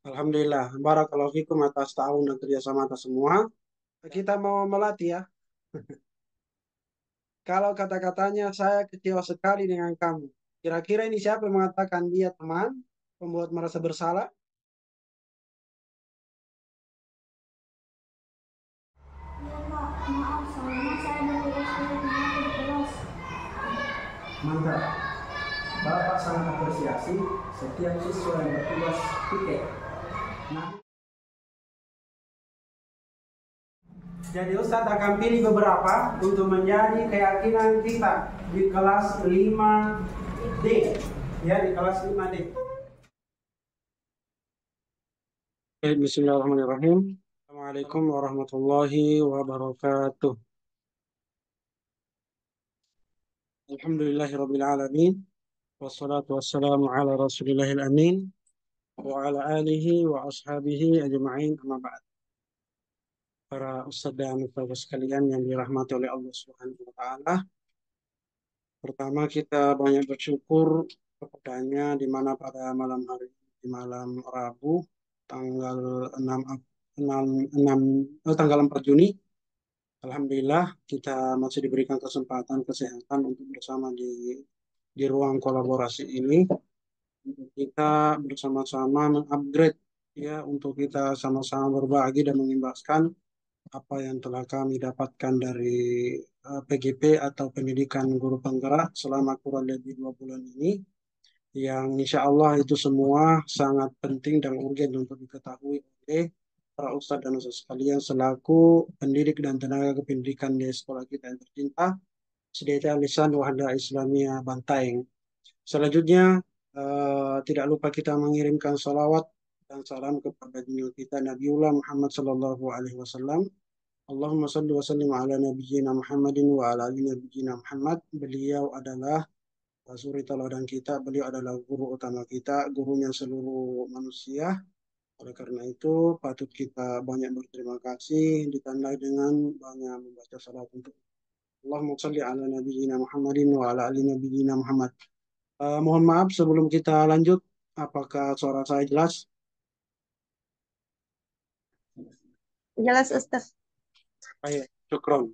Alhamdulillah, barakallahu fikum atas tahun dan kerjasama atas semua. Kita mau melatih ya. Kalau kata-katanya saya kecewa sekali dengan kamu. Kira-kira ini siapa yang mengatakan dia teman, membuat merasa bersalah? Iya Pak, maaf soalnya saya baru lihat di kelas. Mantap. Bapak sangat apresiasi setiap siswa yang bertugas piket. Nah, jadi Ustadz akan pilih beberapa untuk menjadi keyakinan kita di kelas 5D. Ya, di kelas 5D. Bismillahirrahmanirrahim. Assalamualaikum warahmatullahi wabarakatuh. Alhamdulillahirabbil alamin. Wassalatu wassalamu ala rasulillahil amin wa ala alihi wa ashabihi ajma'in amma ba'd. Para ustadz dan ustazah sekalian yang dirahmati oleh Allah Subhanahu wa taala. Pertama kita banyak bersyukur kepadanya di mana pada malam hari di malam Rabu tanggal 6 6, 6 tanggal 4 Juni. Alhamdulillah kita masih diberikan kesempatan kesehatan untuk bersama di ruang kolaborasi ini untuk kita bersama-sama mengupgrade ya untuk kita sama-sama berbagi dan mengimbaskan apa yang telah kami dapatkan dari PGP atau pendidikan guru penggerak selama kurang lebih 2 bulan ini yang insya Allah itu semua sangat penting dan urgen untuk diketahui oleh para ustadz dan ustadz sekalian selaku pendidik dan tenaga kependidikan di sekolah kita yang tercinta Sedia Lisan Wahda Islamiyah Bantaeng. Selanjutnya, tidak lupa kita mengirimkan salawat dan salam kepada junjungan kita Nabiullah Muhammad Sallallahu Alaihi Wasallam. Allahumma salli wa sallim ala nabiyyina Muhammadin wa ala ali nabiyyina Muhammad. Beliau adalah suri teladan kita, beliau adalah guru utama kita, gurunya seluruh manusia. Oleh karena itu, patut kita banyak berterima kasih, ditandai dengan banyak membaca salawat untuk Allahumma salli ala nabiyyina Muhammadin wa ala ali nabiyyina Muhammad. Mohon maaf sebelum kita lanjut, apakah suara saya jelas? Jelas Ustaz. Baik, syukron.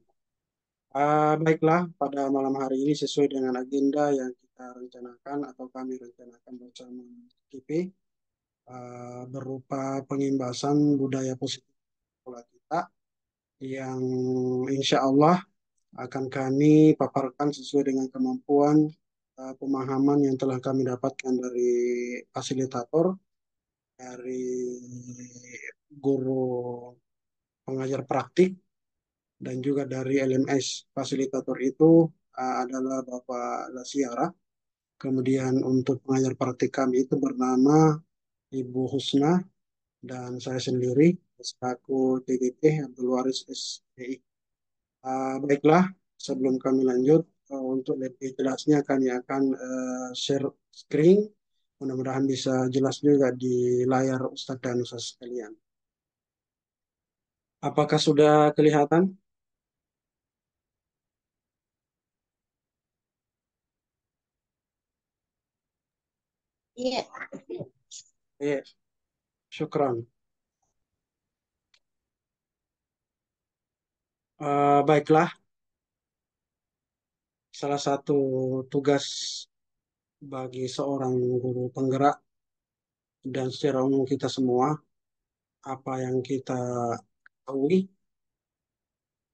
Baiklah, pada malam hari ini sesuai dengan agenda yang kita rencanakan atau kami rencanakan bersama KIP, berupa pengimbasan budaya positif sekolah kita yang insya Allah akan kami paparkan sesuai dengan kemampuan pemahaman yang telah kami dapatkan dari fasilitator, dari guru pengajar praktik, dan juga dari LMS. Fasilitator itu adalah Bapak Lasiara. Kemudian untuk pengajar praktik kami itu bernama Ibu Husna dan saya sendiri selaku TGP Abdul Waris SDI. Baiklah, sebelum kami lanjut, untuk lebih jelasnya kami akan share screen. Mudah-mudahan bisa jelas juga di layar Ustadz dan Ustadz sekalian. Apakah sudah kelihatan? Iya. Iya, syukran. Baiklah, salah satu tugas bagi seorang guru penggerak dan secara umum kita semua, apa yang kita ketahui,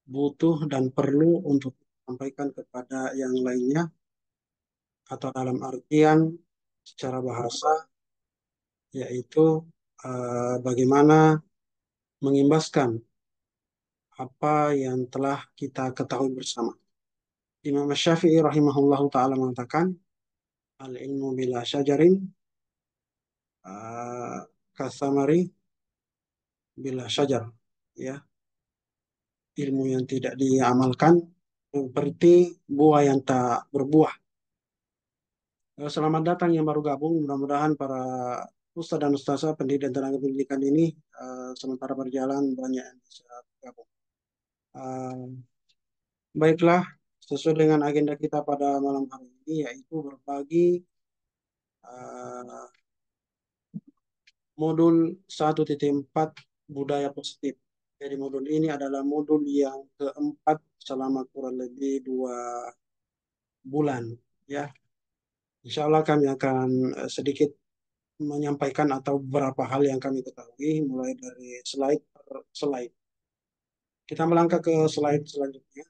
butuh dan perlu untuk sampaikan kepada yang lainnya, atau dalam artian secara bahasa, yaitu bagaimana mengimbaskan apa yang telah kita ketahui bersama. Imam Syafi'i rahimahullahu ta'ala mengatakan, al-ilmu bila syajarin, kasamari bila syajar. Ya, ilmu yang tidak diamalkan seperti buah yang tak berbuah. Selamat datang yang baru gabung. Mudah-mudahan para ustadz dan ustazah pendidik dan tenaga pendidikan ini sementara berjalan banyak yang bisa bergabung. Eh, Baiklah, sesuai dengan agenda kita pada malam hari ini yaitu berbagi eh, modul 1.4 budaya positif. Jadi modul ini adalah modul yang keempat selama kurang lebih 2 bulan. Ya, insya Allah kami akan sedikit menyampaikan atau beberapa hal yang kami ketahui mulai dari slide per slide. Kita melangkah ke slide selanjutnya.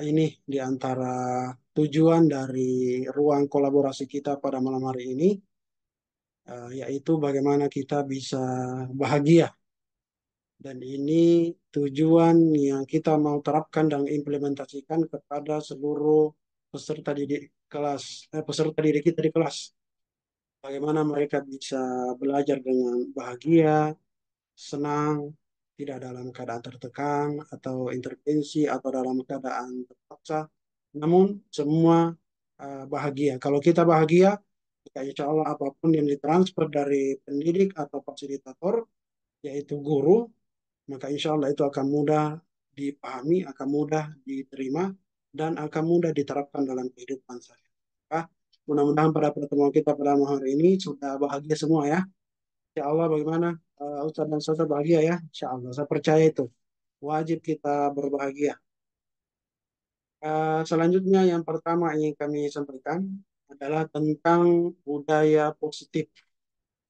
Ini di antara tujuan dari ruang kolaborasi kita pada malam hari ini, yaitu bagaimana kita bisa bahagia. Dan ini tujuan yang kita mau terapkan dan implementasikan kepada seluruh peserta didik kelas, peserta didik kita di kelas. Bagaimana mereka bisa belajar dengan bahagia, senang, tidak dalam keadaan tertekan atau intervensi atau dalam keadaan terpaksa, namun semua bahagia. Kalau kita bahagia, maka insya Allah apapun yang ditransfer dari pendidik atau fasilitator, yaitu guru, maka insya Allah itu akan mudah dipahami, akan mudah diterima, dan akan mudah diterapkan dalam kehidupan saya. Mudah-mudahan pada pertemuan kita pada malam hari ini sudah bahagia semua ya. Insya Allah bagaimana Ustaz dan Ustazah bahagia ya. Insya Allah saya percaya itu. Wajib kita berbahagia. Selanjutnya yang pertama ingin kami sampaikan adalah tentang budaya positif.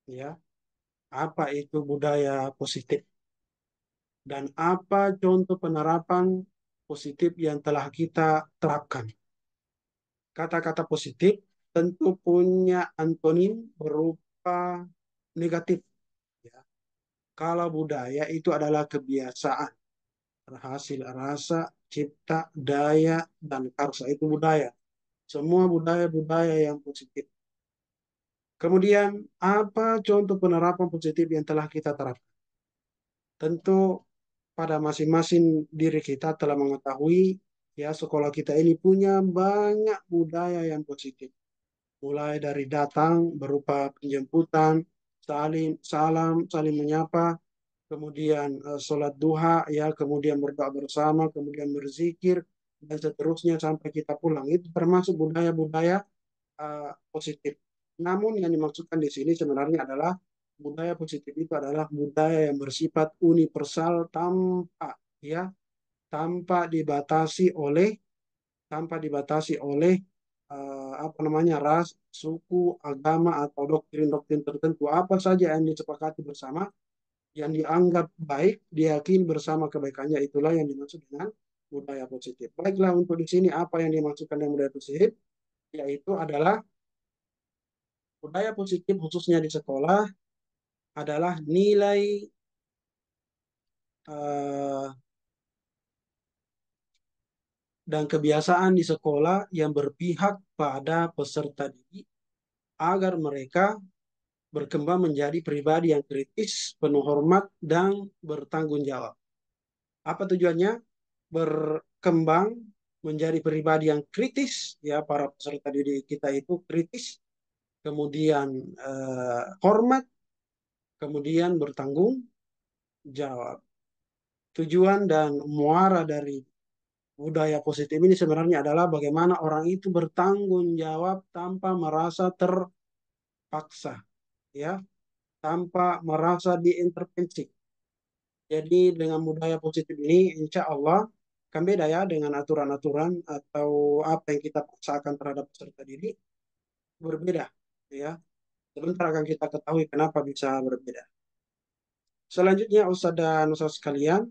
Ya, apa itu budaya positif dan apa contoh penerapan positif yang telah kita terapkan. Kata-kata positif tentu punya antonim berupa negatif. Ya. Kalau budaya itu adalah kebiasaan, hasil rasa, cipta, daya, dan karsa itu budaya. Semua budaya-budaya yang positif. Kemudian, apa contoh penerapan positif yang telah kita terapkan? Tentu pada masing-masing diri kita telah mengetahui ya sekolah kita ini punya banyak budaya yang positif. Mulai dari datang berupa penjemputan, saling salam, saling menyapa, kemudian sholat duha, ya, kemudian berdoa bersama, kemudian berzikir, dan seterusnya sampai kita pulang. Itu termasuk budaya-budaya positif. Namun yang dimaksudkan di sini sebenarnya adalah budaya positif itu adalah budaya yang bersifat universal ya tanpa dibatasi oleh apa namanya ras, suku, agama atau doktrin-doktrin tertentu apa saja yang disepakati bersama yang dianggap baik, diyakini bersama kebaikannya, itulah yang dimaksud dengan budaya positif. Baiklah, untuk di sini apa yang dimaksudkan dengan budaya positif, yaitu adalah budaya positif khususnya di sekolah adalah nilai eh, dan kebiasaan di sekolah yang berpihak pada peserta didik agar mereka berkembang menjadi pribadi yang kritis, penuh hormat, dan bertanggung jawab. Apa tujuannya? Berkembang menjadi pribadi yang kritis, ya para peserta didik kita itu kritis, kemudian hormat, kemudian bertanggung jawab. Tujuan dan muara dari budaya positif ini sebenarnya adalah bagaimana orang itu bertanggung jawab tanpa merasa terpaksa, ya, tanpa merasa diintervensi. Jadi dengan budaya positif ini, insya Allah kan beda ya dengan aturan-aturan atau apa yang kita paksakan terhadap peserta didik berbeda, ya. Sebentar akan kita ketahui kenapa bisa berbeda. Selanjutnya Ustadz dan Ustadz sekalian,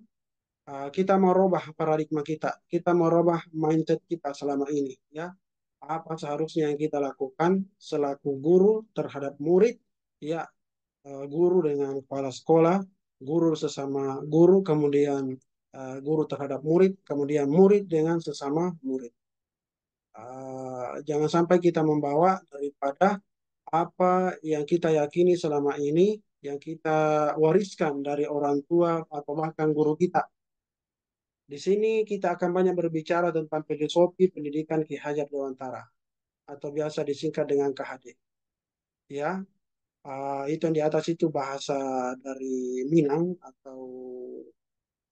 kita mau rubah paradigma kita, kita mau rubah mindset kita selama ini, ya. Apa seharusnya yang kita lakukan selaku guru terhadap murid, ya, guru dengan kepala sekolah, guru sesama guru, kemudian guru terhadap murid, kemudian murid dengan sesama murid. Jangan sampai kita membawa daripada apa yang kita yakini selama ini, yang kita wariskan dari orang tua atau bahkan guru kita. Di sini kita akan banyak berbicara tentang filosofi pendidikan Ki Hajar Dewantara atau biasa disingkat dengan KHD. Ya, itu yang di atas itu bahasa dari Minang atau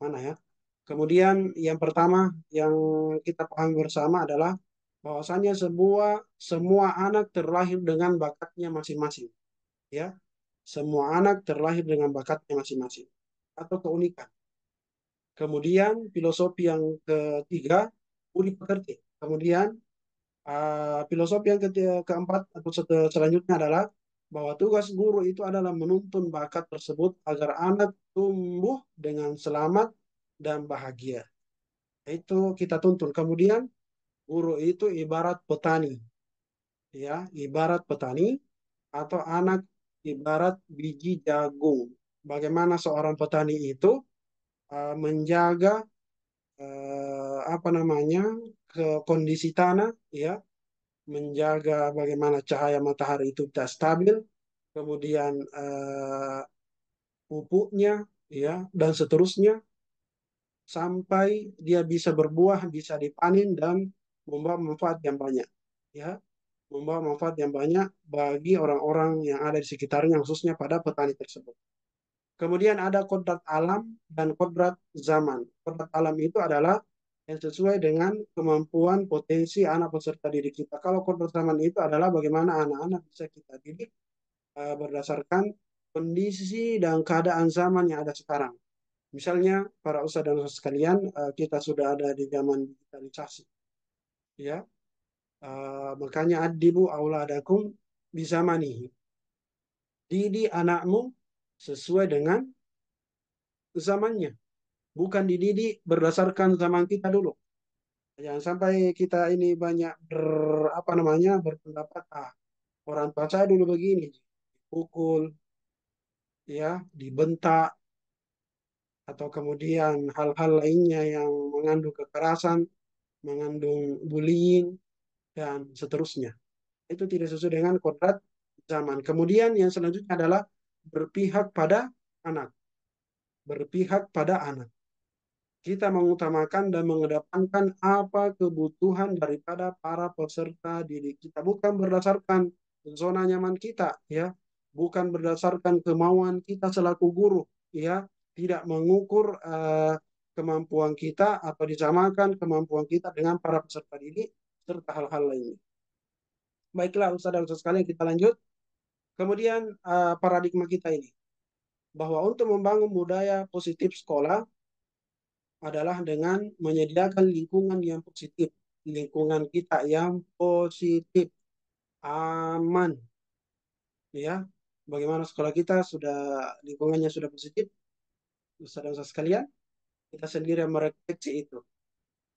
mana ya. Kemudian yang pertama yang kita pahami bersama adalah bahwasanya semua anak terlahir dengan bakatnya masing-masing, ya. Semua anak terlahir dengan bakatnya masing-masing atau keunikan. Kemudian filosofi yang ketiga, budi pekerti. Kemudian filosofi yang keempat atau selanjutnya adalah bahwa tugas guru itu adalah menuntun bakat tersebut agar anak tumbuh dengan selamat dan bahagia. Itu kita tuntun. Kemudian guru itu ibarat petani, ya, ibarat petani atau anak ibarat biji jagung. Bagaimana seorang petani itu menjaga apa namanya ke kondisi tanah, ya, menjaga bagaimana cahaya matahari itu tidak stabil, kemudian pupuknya, ya, dan seterusnya sampai dia bisa berbuah, bisa dipanen dan membawa manfaat yang banyak, ya, membawa manfaat yang banyak bagi orang-orang yang ada di sekitarnya, khususnya pada petani tersebut. Kemudian ada kodrat alam dan kodrat zaman. Kodrat alam itu adalah yang sesuai dengan kemampuan potensi anak peserta didik kita. Kalau kodrat zaman itu adalah bagaimana anak-anak bisa kita didik berdasarkan kondisi dan keadaan zaman yang ada sekarang. Misalnya para ustadz dan ustadz sekalian, kita sudah ada di zaman digitalisasi, ya. Makanya adibu auladakum bizamanihi. Didik anakmu sesuai dengan zamannya, bukan dididik berdasarkan zaman kita dulu. Jangan sampai kita ini banyak apa namanya berpendapat, orang tua saya dulu begini, pukul, ya, dibentak, atau kemudian hal-hal lainnya yang mengandung kekerasan, mengandung bullying, dan seterusnya. Itu tidak sesuai dengan kodrat zaman. Kemudian yang selanjutnya adalah berpihak pada anak. Berpihak pada anak. Kita mengutamakan dan mengedepankan apa kebutuhan daripada para peserta didik kita, bukan berdasarkan zona nyaman kita, ya, bukan berdasarkan kemauan kita selaku guru, ya, tidak mengukur kemampuan kita atau disamakan kemampuan kita dengan para peserta didik serta hal-hal lainnya. Baiklah Ustaz dan Ustaz sekalian, kita lanjut. Kemudian paradigma kita ini bahwa untuk membangun budaya positif sekolah adalah dengan menyediakan lingkungan yang positif, lingkungan kita yang positif, aman, ya. Bagaimana sekolah kita sudah lingkungannya sudah positif, saudara sekalian, kita sendiri yang merefleksi itu,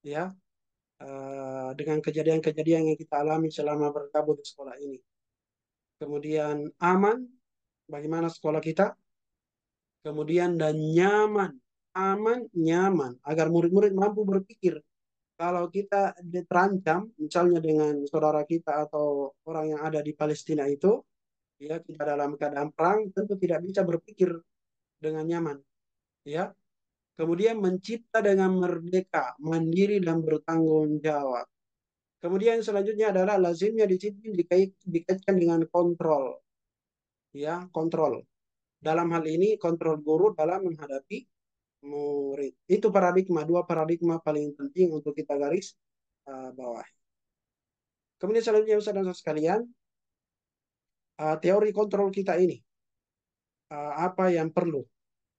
ya, dengan kejadian-kejadian yang kita alami selama bergabung di sekolah ini. Kemudian aman, bagaimana sekolah kita, kemudian dan nyaman, aman, nyaman, agar murid-murid mampu berpikir. Kalau kita terancam, misalnya dengan saudara kita atau orang yang ada di Palestina itu, ya, kita dalam keadaan perang, tentu tidak bisa berpikir dengan nyaman, ya. Kemudian mencipta dengan merdeka, mandiri dan bertanggung jawab. Kemudian selanjutnya adalah lazimnya disiplin dikaitkan dengan kontrol, ya, kontrol. Dalam hal ini kontrol guru dalam menghadapi murid. Itu paradigma, dua paradigma paling penting untuk kita garis bawah. Kemudian selanjutnya Ustaz dan Ustaz sekalian, teori kontrol kita ini, apa yang perlu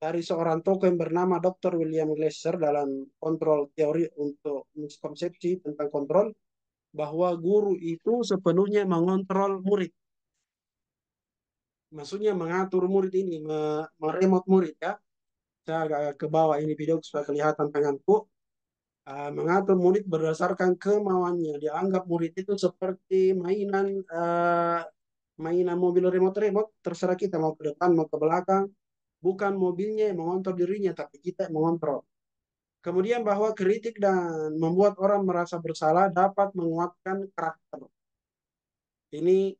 dari seorang tokoh yang bernama Dr. William Glasser dalam kontrol teori untuk miskonsepsi tentang kontrol, bahwa guru itu sepenuhnya mengontrol murid. Maksudnya mengatur murid ini, meremot murid, ya. Saya agak ke bawah ini video supaya kelihatan tanganku. Mengatur murid berdasarkan kemauannya. Dianggap murid itu seperti mainan mobil remote-remote, terserah kita mau ke depan, mau ke belakang. Bukan mobilnya yang mengontrol dirinya, tapi kita yang mengontrol. Kemudian bahwa kritik dan membuat orang merasa bersalah dapat menguatkan karakter. Ini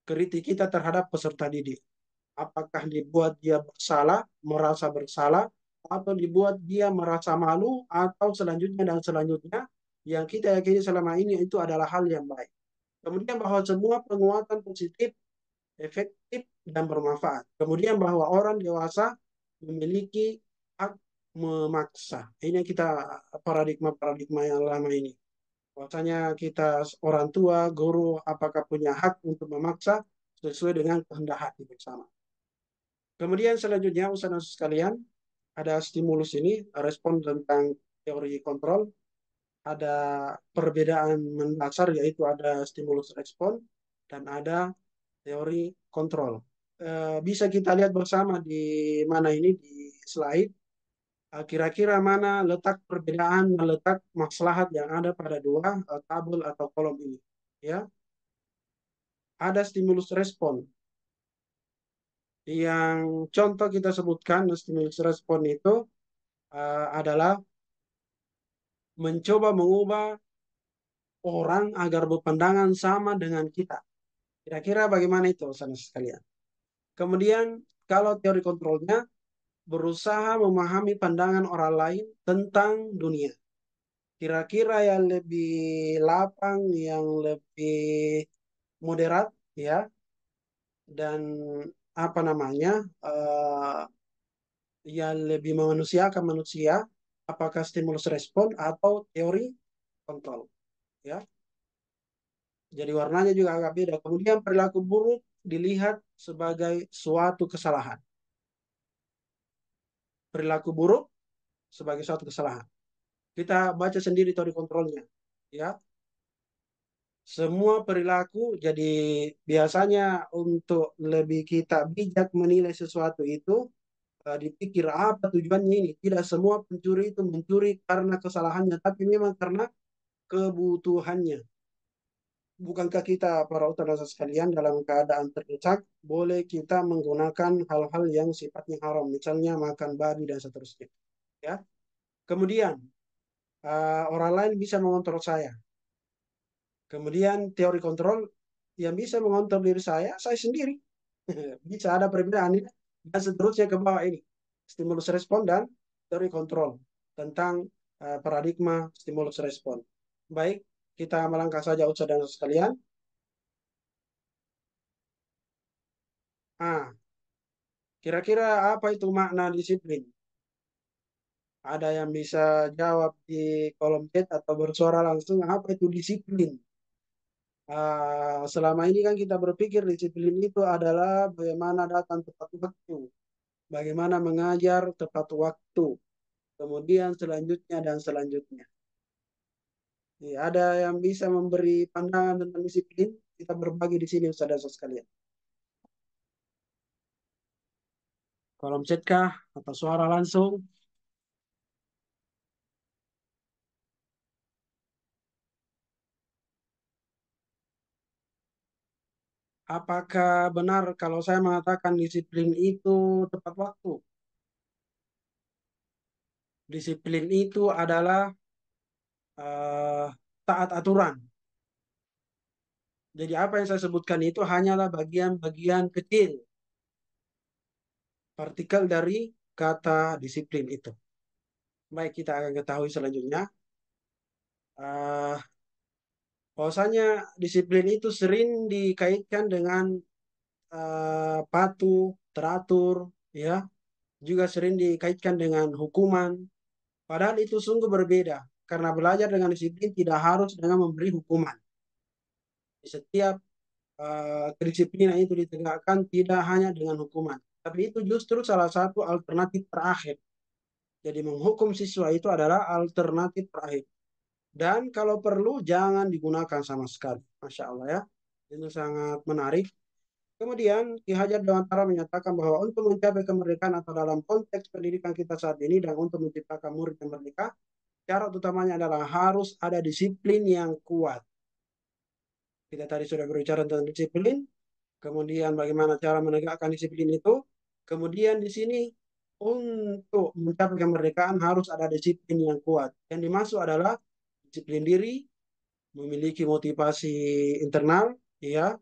kritik kita terhadap peserta didik. Apakah dibuat dia bersalah, merasa bersalah, atau dibuat dia merasa malu, atau selanjutnya dan selanjutnya, yang kita yakini selama ini itu adalah hal yang baik. Kemudian bahwa semua penguatan positif, efektif, dan bermanfaat. Kemudian bahwa orang dewasa memiliki hak memaksa. Ini kita paradigma-paradigma yang lama ini. Bahwasanya kita orang tua, guru, apakah punya hak untuk memaksa sesuai dengan kehendak hati bersama. Kemudian selanjutnya, usaha sekalian, ada stimulus ini, respon tentang teori kontrol, ada perbedaan mendasar yaitu ada stimulus respon dan ada teori kontrol. Bisa kita lihat bersama di mana ini di slide. Kira-kira mana letak perbedaan dan letak maslahat yang ada pada dua tabel atau kolom ini. Ya, ada stimulus respon. Yang contoh kita sebutkan stimulus respon itu adalah mencoba mengubah orang agar berpandangan sama dengan kita. Kira-kira bagaimana itu, saudara sekalian? Kemudian, kalau teori kontrolnya berusaha memahami pandangan orang lain tentang dunia. Kira-kira yang lebih lapang, yang lebih moderat, ya, dan apa namanya, yang lebih memanusiakan manusia, apakah stimulus respon atau teori kontrol, ya. Jadi warnanya juga agak beda. Kemudian perilaku buruk dilihat sebagai suatu kesalahan. Perilaku buruk sebagai suatu kesalahan. Kita baca sendiri teori kontrolnya. Ya, semua perilaku jadi biasanya untuk lebih kita bijak menilai sesuatu itu dipikir apa tujuannya ini. Tidak semua pencuri itu mencuri karena kesalahannya, tapi memang karena kebutuhannya. Bukankah kita para utama sekalian dalam keadaan terdesak boleh kita menggunakan hal-hal yang sifatnya haram, misalnya makan babi dan seterusnya. Ya. Kemudian orang lain bisa mengontrol saya. Kemudian teori kontrol yang bisa mengontrol diri saya sendiri. Bisa ada perbedaan ini dan seterusnya ke bawah ini. Stimulus respon dan teori kontrol tentang paradigma stimulus respon. Baik, kita melangkah saja Ustaz dan sekalian. Ah, kira-kira apa itu makna disiplin? Ada yang bisa jawab di kolom chat atau bersuara langsung, apa itu disiplin? Selama ini kan kita berpikir disiplin itu adalah bagaimana datang tepat waktu, bagaimana mengajar tepat waktu, kemudian selanjutnya dan selanjutnya. Ya, ada yang bisa memberi pandangan tentang disiplin? Kita berbagi di sini, saudara sekalian. Kolom chat kah atau suara langsung? Apakah benar kalau saya mengatakan disiplin itu tepat waktu? Disiplin itu adalah eh, taat aturan. Jadi apa yang saya sebutkan itu hanyalah bagian-bagian kecil, partikel dari kata disiplin itu. Baik, kita akan ketahui selanjutnya. Eh, Bahwasanya disiplin itu sering dikaitkan dengan patuh, teratur, ya, juga sering dikaitkan dengan hukuman. Padahal itu sungguh berbeda, karena belajar dengan disiplin tidak harus dengan memberi hukuman. Di setiap kedisiplinan itu ditegakkan tidak hanya dengan hukuman, tapi itu justru salah satu alternatif terakhir. Jadi menghukum siswa itu adalah alternatif terakhir. Dan kalau perlu jangan digunakan sama sekali. Masya Allah ya. Itu sangat menarik. Kemudian Ki Hajar Dewantara menyatakan bahwa untuk mencapai kemerdekaan atau dalam konteks pendidikan kita saat ini dan untuk menciptakan murid yang merdeka, syarat utamanya adalah harus ada disiplin yang kuat. Kita tadi sudah berbicara tentang disiplin, kemudian bagaimana cara menegakkan disiplin itu. Kemudian di sini untuk mencapai kemerdekaan harus ada disiplin yang kuat. Yang dimaksud adalah disiplin diri, memiliki motivasi internal, ya,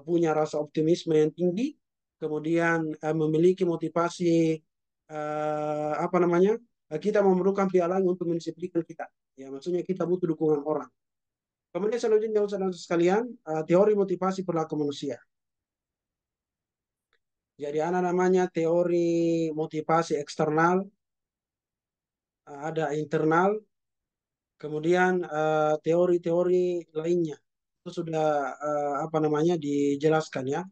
punya rasa optimisme yang tinggi, kemudian memiliki motivasi apa namanya? Kita memerlukan pihak lain untuk mendisiplinkan kita. Ya, maksudnya kita butuh dukungan orang. Kemudian selanjutnya saudara sekalian, teori motivasi perilaku manusia. Jadi ada namanya teori motivasi eksternal, ada internal, Kemudian teori-teori lainnya itu sudah apa namanya dijelaskan ya.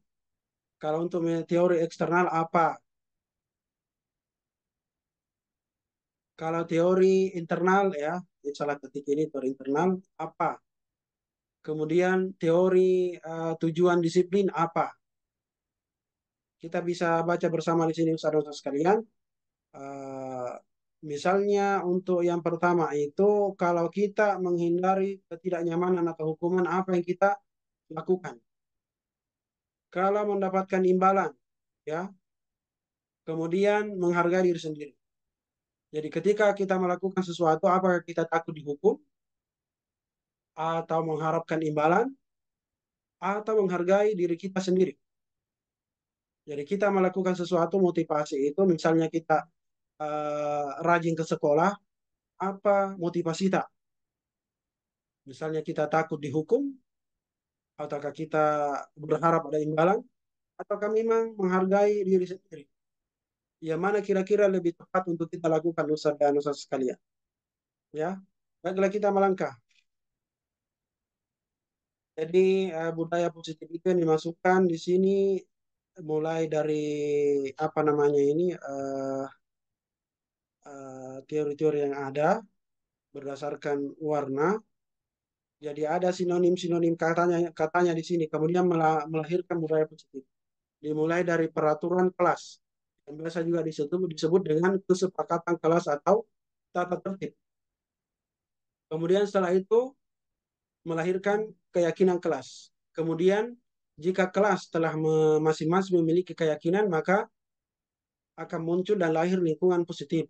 Kalau untuk teori eksternal apa? Kalau teori internal ya, salah ketik ini teori internal apa? Kemudian teori tujuan disiplin apa? Kita bisa baca bersama di sini Ustaz-Ustaz sekalian. Eh, Misalnya untuk yang pertama itu kalau kita menghindari ketidaknyamanan atau hukuman apa yang kita lakukan. Kalau mendapatkan imbalan, ya, kemudian menghargai diri sendiri. Jadi ketika kita melakukan sesuatu, apakah kita takut dihukum atau mengharapkan imbalan atau menghargai diri kita sendiri. Jadi kita melakukan sesuatu motivasi itu, misalnya kita rajin ke sekolah, apa motivasi kita? Misalnya kita takut dihukum, ataukah kita berharap ada imbalan, ataukah memang menghargai diri sendiri? Yang mana kira-kira lebih tepat untuk kita lakukan Ustaz dan Ustaz sekalian? Ya, baiklah kita melangkah. Jadi budaya positif itu yang dimasukkan di sini mulai dari apa namanya ini teori-teori yang ada berdasarkan warna. Jadi ada sinonim-sinonim katanya di sini. Kemudian melahirkan budaya positif. Dimulai dari peraturan kelas yang biasa juga disebut dengan kesepakatan kelas atau tata tertib. Kemudian setelah itu melahirkan keyakinan kelas. Kemudian jika kelas telah masing-masing memiliki keyakinan, maka akan muncul dan lahir lingkungan positif.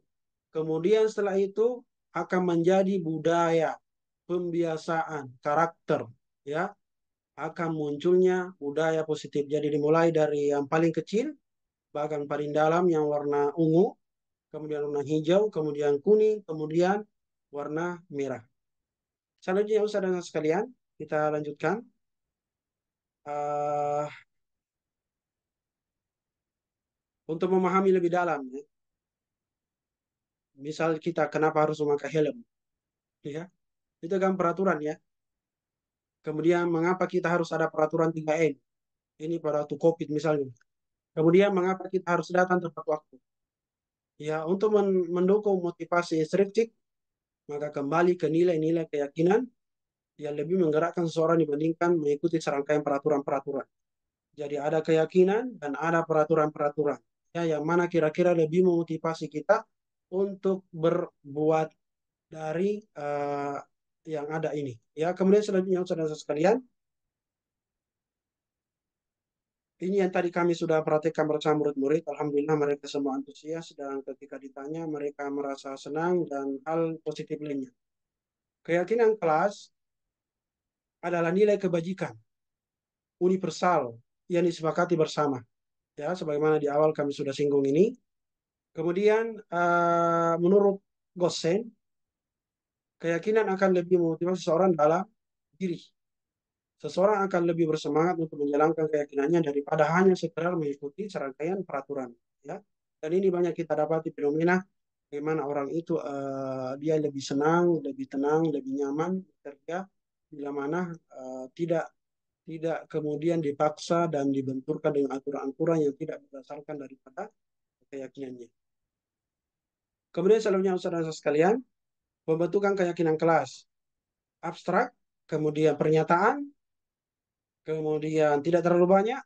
Kemudian setelah itu akan menjadi budaya, pembiasaan, karakter, ya, akan munculnya budaya positif. Jadi dimulai dari yang paling kecil, bahkan paling dalam yang warna ungu, kemudian warna hijau, kemudian kuning, kemudian warna merah. Selanjutnya Ustaz dan sekalian, kita lanjutkan. Uh, untuk memahami lebih dalam, ya, misal kita kenapa harus memakai helm, ya, itu kan peraturan ya. Kemudian mengapa kita harus ada peraturan 3M? Ini pada waktu COVID misalnya. Kemudian mengapa kita harus datang tepat waktu? Ya, untuk mendukung motivasi intrinsik, maka kembali ke nilai-nilai keyakinan yang lebih menggerakkan seseorang dibandingkan mengikuti serangkaian peraturan-peraturan. Jadi ada keyakinan dan ada peraturan-peraturan. Ya, yang mana kira-kira lebih memotivasi kita untuk berbuat dari yang ada ini. Ya, kemudian selanjutnya saudara sekalian, ini yang tadi kami sudah perhatikan bersama murid-murid. Alhamdulillah mereka semua antusias dan ketika ditanya mereka merasa senang dan hal positif lainnya. Keyakinan kelas adalah nilai kebajikan universal yang disepakati bersama. Ya, sebagaimana di awal kami sudah singgung ini. Kemudian menurut Gosen, keyakinan akan lebih memotivasi seseorang dalam diri. Seseorang akan lebih bersemangat untuk menjalankan keyakinannya daripada hanya sekedar mengikuti serangkaian peraturan. Ya. Dan ini banyak kita dapati fenomena bagaimana orang itu dia lebih senang, lebih tenang, lebih nyaman bekerja bila mana tidak tidak kemudian dipaksa dan dibenturkan dengan aturan-aturan yang tidak berdasarkan daripada keyakinannya. Kemudian selanjutnya saudara sekalian, pembentukan keyakinan kelas abstrak, kemudian pernyataan, kemudian tidak terlalu banyak,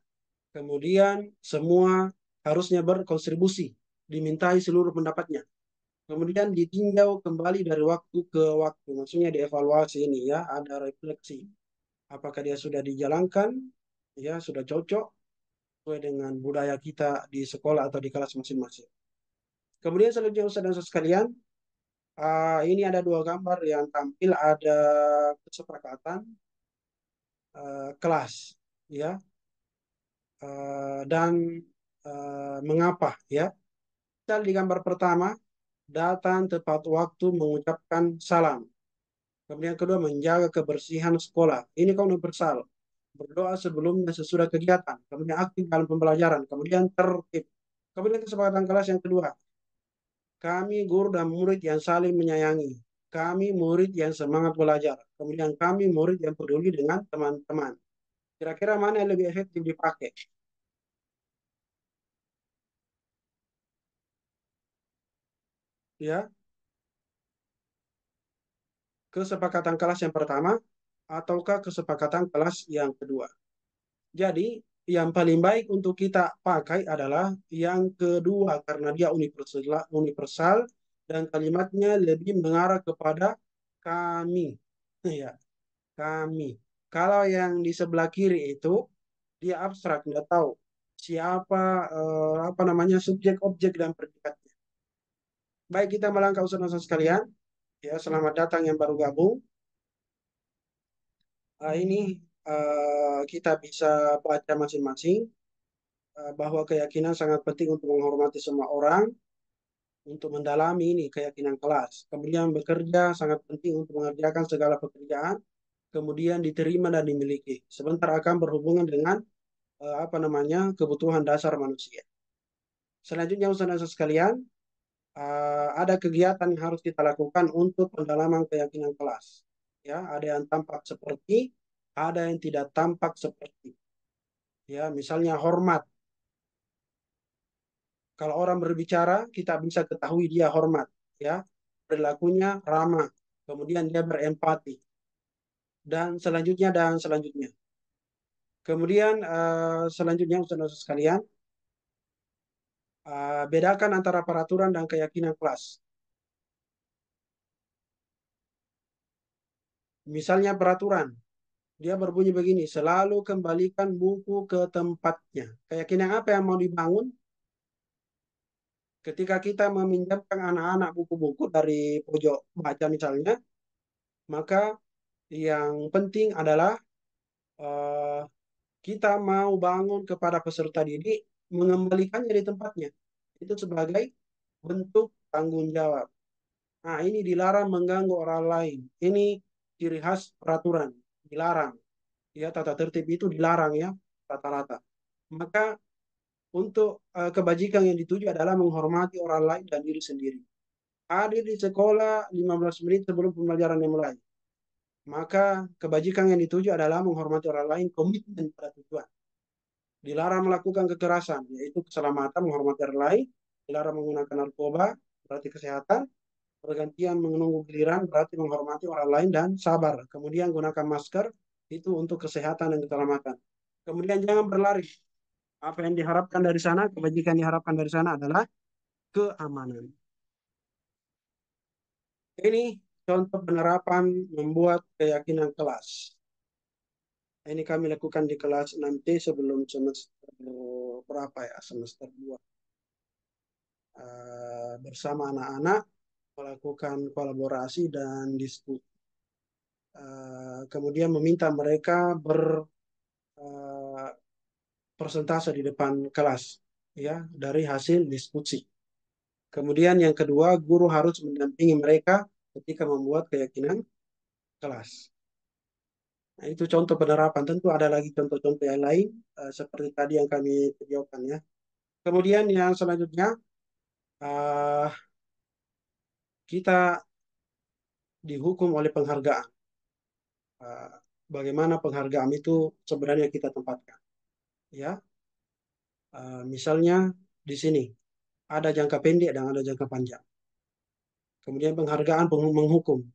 kemudian semua harusnya berkontribusi, dimintai seluruh pendapatnya. Kemudian ditinjau kembali dari waktu ke waktu, maksudnya dievaluasi ini ya, ada refleksi. Apakah dia sudah dijalankan, ya sudah cocok sesuai dengan budaya kita di sekolah atau di kelas masing-masing. Kemudian selanjutnya Ustaz dan Ustaz sekalian, ini ada dua gambar yang tampil, ada kesepakatan kelas, ya, dan mengapa, ya. Kita di gambar pertama datang tepat waktu mengucapkan salam. Kemudian kedua menjaga kebersihan sekolah. Ini kaum universal. Berdoa sebelumnya sesudah kegiatan. Kemudian aktif dalam pembelajaran. Kemudian tertib. Kemudian kesepakatan kelas yang kedua. Kami guru dan murid yang saling menyayangi. kami murid yang semangat belajar. Kemudian kami murid yang peduli dengan teman-teman. Kira-kira mana yang lebih efektif dipakai? Ya, kesepakatan kelas yang pertama ataukah kesepakatan kelas yang kedua? Jadi, yang paling baik untuk kita pakai adalah yang kedua karena dia universal, universal dan kalimatnya lebih mengarah kepada kami. Ya, kami. Kalau yang di sebelah kiri itu dia abstrak, nggak tahu siapa apa namanya subjek, objek dan predikatnya. Baik kita melangkah usaha-usaha sekalian. Ya, selamat datang yang baru gabung. Ini kita bisa baca masing-masing bahwa keyakinan sangat penting untuk menghormati semua orang, untuk mendalami ini keyakinan kelas. Kemudian bekerja sangat penting untuk mengerjakan segala pekerjaan, kemudian diterima dan dimiliki. Sebentar akan berhubungan dengan apa namanya kebutuhan dasar manusia. Selanjutnya usaha sekalian, ada kegiatan yang harus kita lakukan untuk pendalaman keyakinan kelas. Ya, ada yang tampak seperti, ada yang tidak tampak seperti. Ya, misalnya hormat. Kalau orang berbicara, kita bisa ketahui dia hormat, ya. Perilakunya ramah, kemudian dia berempati, dan selanjutnya. Kemudian selanjutnya, saudara sekalian, bedakan antara peraturan dan keyakinan kelas. Misalnya peraturan, dia berbunyi begini, selalu kembalikan buku ke tempatnya. Keyakinan apa yang mau dibangun? Ketika kita meminjamkan anak-anak buku-buku dari pojok baca misalnya, maka yang penting adalah eh, kita mau bangun kepada peserta didik mengembalikannya di tempatnya. Itu sebagai bentuk tanggung jawab. Nah, ini dilarang mengganggu orang lain. Ini ciri khas peraturan, dilarang. Ya, tata tertib itu dilarang ya, rata-rata. Maka untuk kebajikan yang dituju adalah menghormati orang lain dan diri sendiri. Hadir di sekolah 15 menit sebelum pembelajaran dimulai. Maka kebajikan yang dituju adalah menghormati orang lain, komitmen pada tujuan. Dilarang melakukan kekerasan, yaitu keselamatan, menghormati orang lain. Dilarang menggunakan narkoba, berarti kesehatan. Pergantian menunggu giliran, berarti menghormati orang lain dan sabar. Kemudian gunakan masker, itu untuk kesehatan dan keselamatan. Kemudian jangan berlari. Apa yang diharapkan dari sana, kebajikan diharapkan dari sana adalah keamanan. Ini contoh penerapan membuat keyakinan kelas. Ini kami lakukan di kelas nanti sebelum semester berapa ya, semester 2. Bersama anak-anak melakukan kolaborasi dan diskusi. Kemudian meminta mereka berpresentase di depan kelas ya dari hasil diskusi. Kemudian yang kedua, guru harus mendampingi mereka ketika membuat keyakinan kelas. Nah, itu contoh penerapan. Tentu ada lagi contoh-contoh yang lain seperti tadi yang kami videokan ya. Kemudian yang selanjutnya uh, kita dihukum oleh penghargaan. Uh, Bagaimana penghargaan itu sebenarnya kita tempatkan? Ya, misalnya di sini ada jangka pendek dan ada jangka panjang. Kemudian penghargaan menghukum.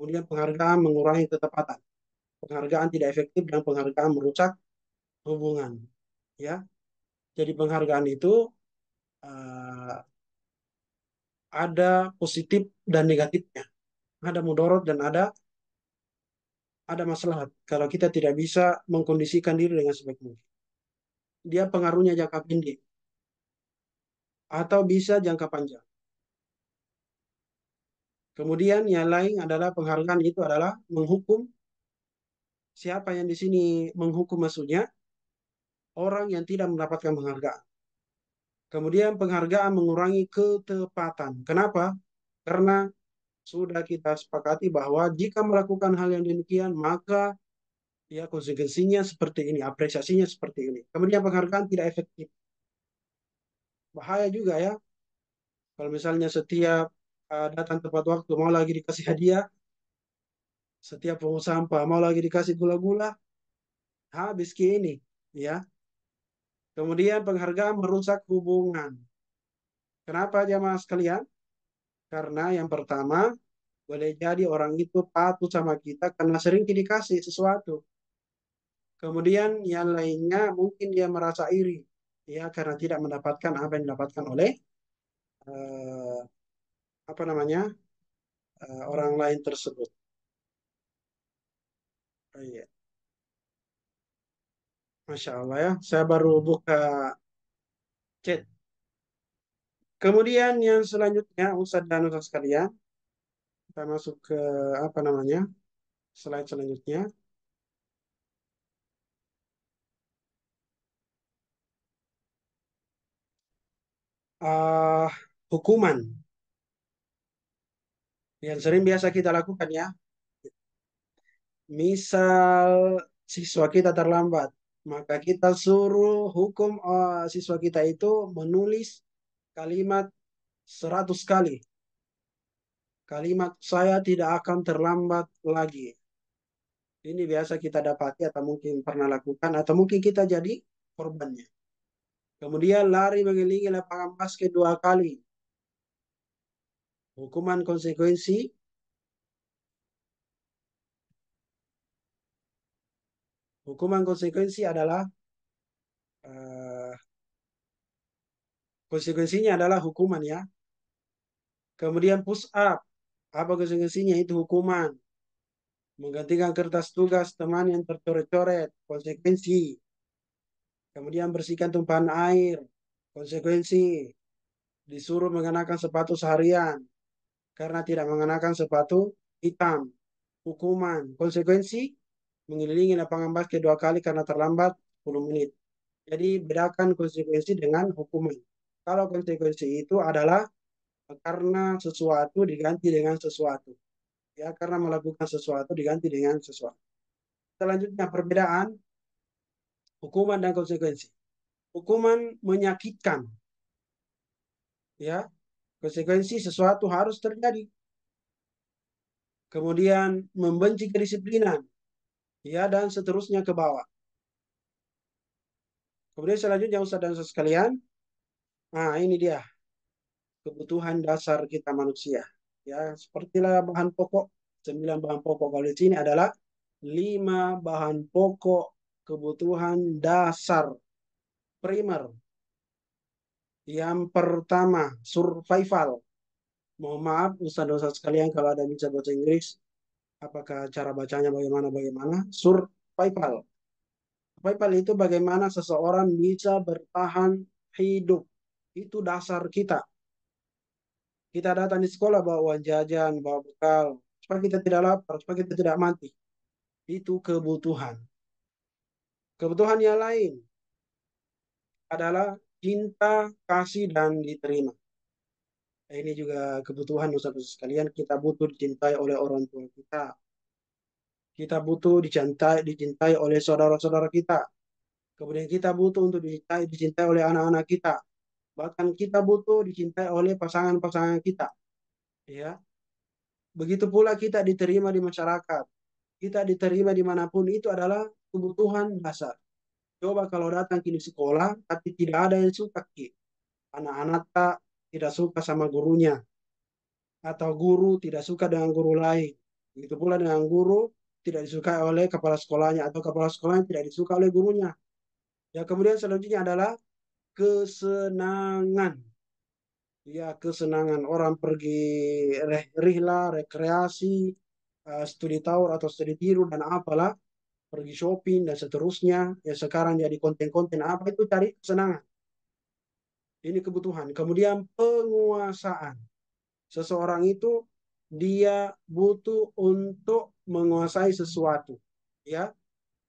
Kemudian penghargaan mengurangi ketepatan. Penghargaan tidak efektif dan penghargaan merusak hubungan. Ya, jadi penghargaan itu uh, ada positif dan negatifnya. Ada mudorot dan ada masalah kalau kita tidak bisa mengkondisikan diri dengan sebaik mungkin. Dia pengaruhnya jangka pendek atau bisa jangka panjang. Kemudian yang lain adalah penghargaan itu adalah menghukum. Siapa yang di sini menghukum maksudnya? Orang yang tidak mendapatkan penghargaan. Kemudian penghargaan mengurangi ketepatan. Kenapa? Karena sudah kita sepakati bahwa jika melakukan hal yang demikian, maka ya konsekuensinya seperti ini, apresiasinya seperti ini. Kemudian penghargaan tidak efektif. Bahaya juga ya, kalau misalnya setiap datang tepat waktu, mau lagi dikasih hadiah, setiap pungut sampah mau lagi dikasih gula-gula, habis kini, ya. Kemudian penghargaan merusak hubungan. Kenapa jamaah sekalian? Karena yang pertama, boleh jadi orang itu patuh sama kita karena sering dikasih sesuatu. Kemudian yang lainnya mungkin dia merasa iri, ya, karena tidak mendapatkan apa yang didapatkan oleh eh, apa namanya orang lain tersebut. Oh, iya. Masya Allah ya, saya baru buka chat. Kemudian yang selanjutnya, Ustadz dan Ustadz sekalian, kita masuk ke apa namanya slide selanjutnya. Ah, hukuman yang sering biasa kita lakukan ya. Misal siswa kita terlambat, maka kita suruh hukum siswa kita itu menulis kalimat 100 kali. Kalimat saya tidak akan terlambat lagi. Ini biasa kita dapati atau mungkin pernah lakukan atau mungkin kita jadi korbannya. Kemudian lari mengelilingi lapangan basket 2 kali. Hukuman konsekuensi, hukuman konsekuensi adalah eh, konsekuensinya adalah hukuman ya. Kemudian push up, apa konsekuensinya? Itu hukuman. Menggantikan kertas tugas teman yang tercoret-coret, konsekuensi. Kemudian bersihkan tumpahan air, konsekuensi. Disuruh mengenakan sepatu seharian karena tidak mengenakan sepatu hitam, hukuman. Konsekuensi, mengelilingi lapangan basket 2 kali karena terlambat 10 menit. Jadi bedakan konsekuensi dengan hukuman. Kalau konsekuensi itu adalah karena sesuatu diganti dengan sesuatu. Ya, karena melakukan sesuatu diganti dengan sesuatu. Selanjutnya perbedaan hukuman dan konsekuensi. Hukuman menyakitkan, ya. Konsekuensi sesuatu harus terjadi. Kemudian membenci kedisiplinan, ya, dan seterusnya ke bawah. Kemudian selanjutnya Ustaz dan Ustaz sekalian, nah ini dia kebutuhan dasar kita manusia. Ya, sepertilah bahan pokok, 9 bahan pokok. Kalau di sini adalah 5 bahan pokok kebutuhan dasar primer. Yang pertama, survival. Mohon maaf, Ustaz-Ustaz sekalian kalau ada bisa bahasa Inggris, apakah cara bacanya bagaimana? Survival. Survival itu bagaimana seseorang bisa bertahan hidup. Itu dasar kita. Kita datang di sekolah bawa uang jajan, bawa bekal, supaya kita tidak lapar, supaya kita tidak mati. Itu kebutuhan. Kebutuhan yang lain adalah cinta, kasih, dan diterima. Ini juga kebutuhan Ustaz sekalian. Kita butuh dicintai oleh orang tua kita. Kita butuh dicintai oleh saudara-saudara kita. Kemudian kita butuh untuk dicintai oleh anak-anak kita. Bahkan kita butuh dicintai oleh pasangan-pasangan kita. Ya, begitu pula kita diterima di masyarakat. Kita diterima dimanapun itu adalah kebutuhan dasar. Coba kalau datang di sekolah, tapi tidak ada yang suka ki. Anak-anak tak tidak suka sama gurunya, atau guru tidak suka dengan guru lain. Begitu pula dengan guru tidak disukai oleh kepala sekolahnya, atau kepala sekolahnya tidak disuka oleh gurunya. Ya, kemudian selanjutnya adalah kesenangan. Ya, kesenangan orang pergi rihlah, rekreasi, studi tour atau studi tiru dan apalah, pergi shopping dan seterusnya. Ya, sekarang jadi konten-konten apa itu cari kesenangan. Ini kebutuhan. Kemudian penguasaan. Seseorang itu dia butuh untuk menguasai sesuatu. Ya,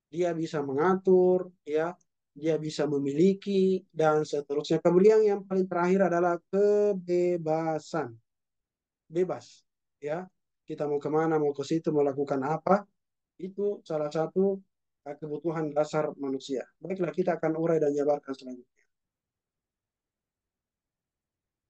dia bisa mengatur, ya, dia bisa memiliki dan seterusnya. Kemudian yang paling terakhir adalah kebebasan, bebas, ya, kita mau kemana, mau ke situ, mau lakukan apa, itu salah satu kebutuhan dasar manusia. Baiklah, kita akan urai dan jabarkan selanjutnya.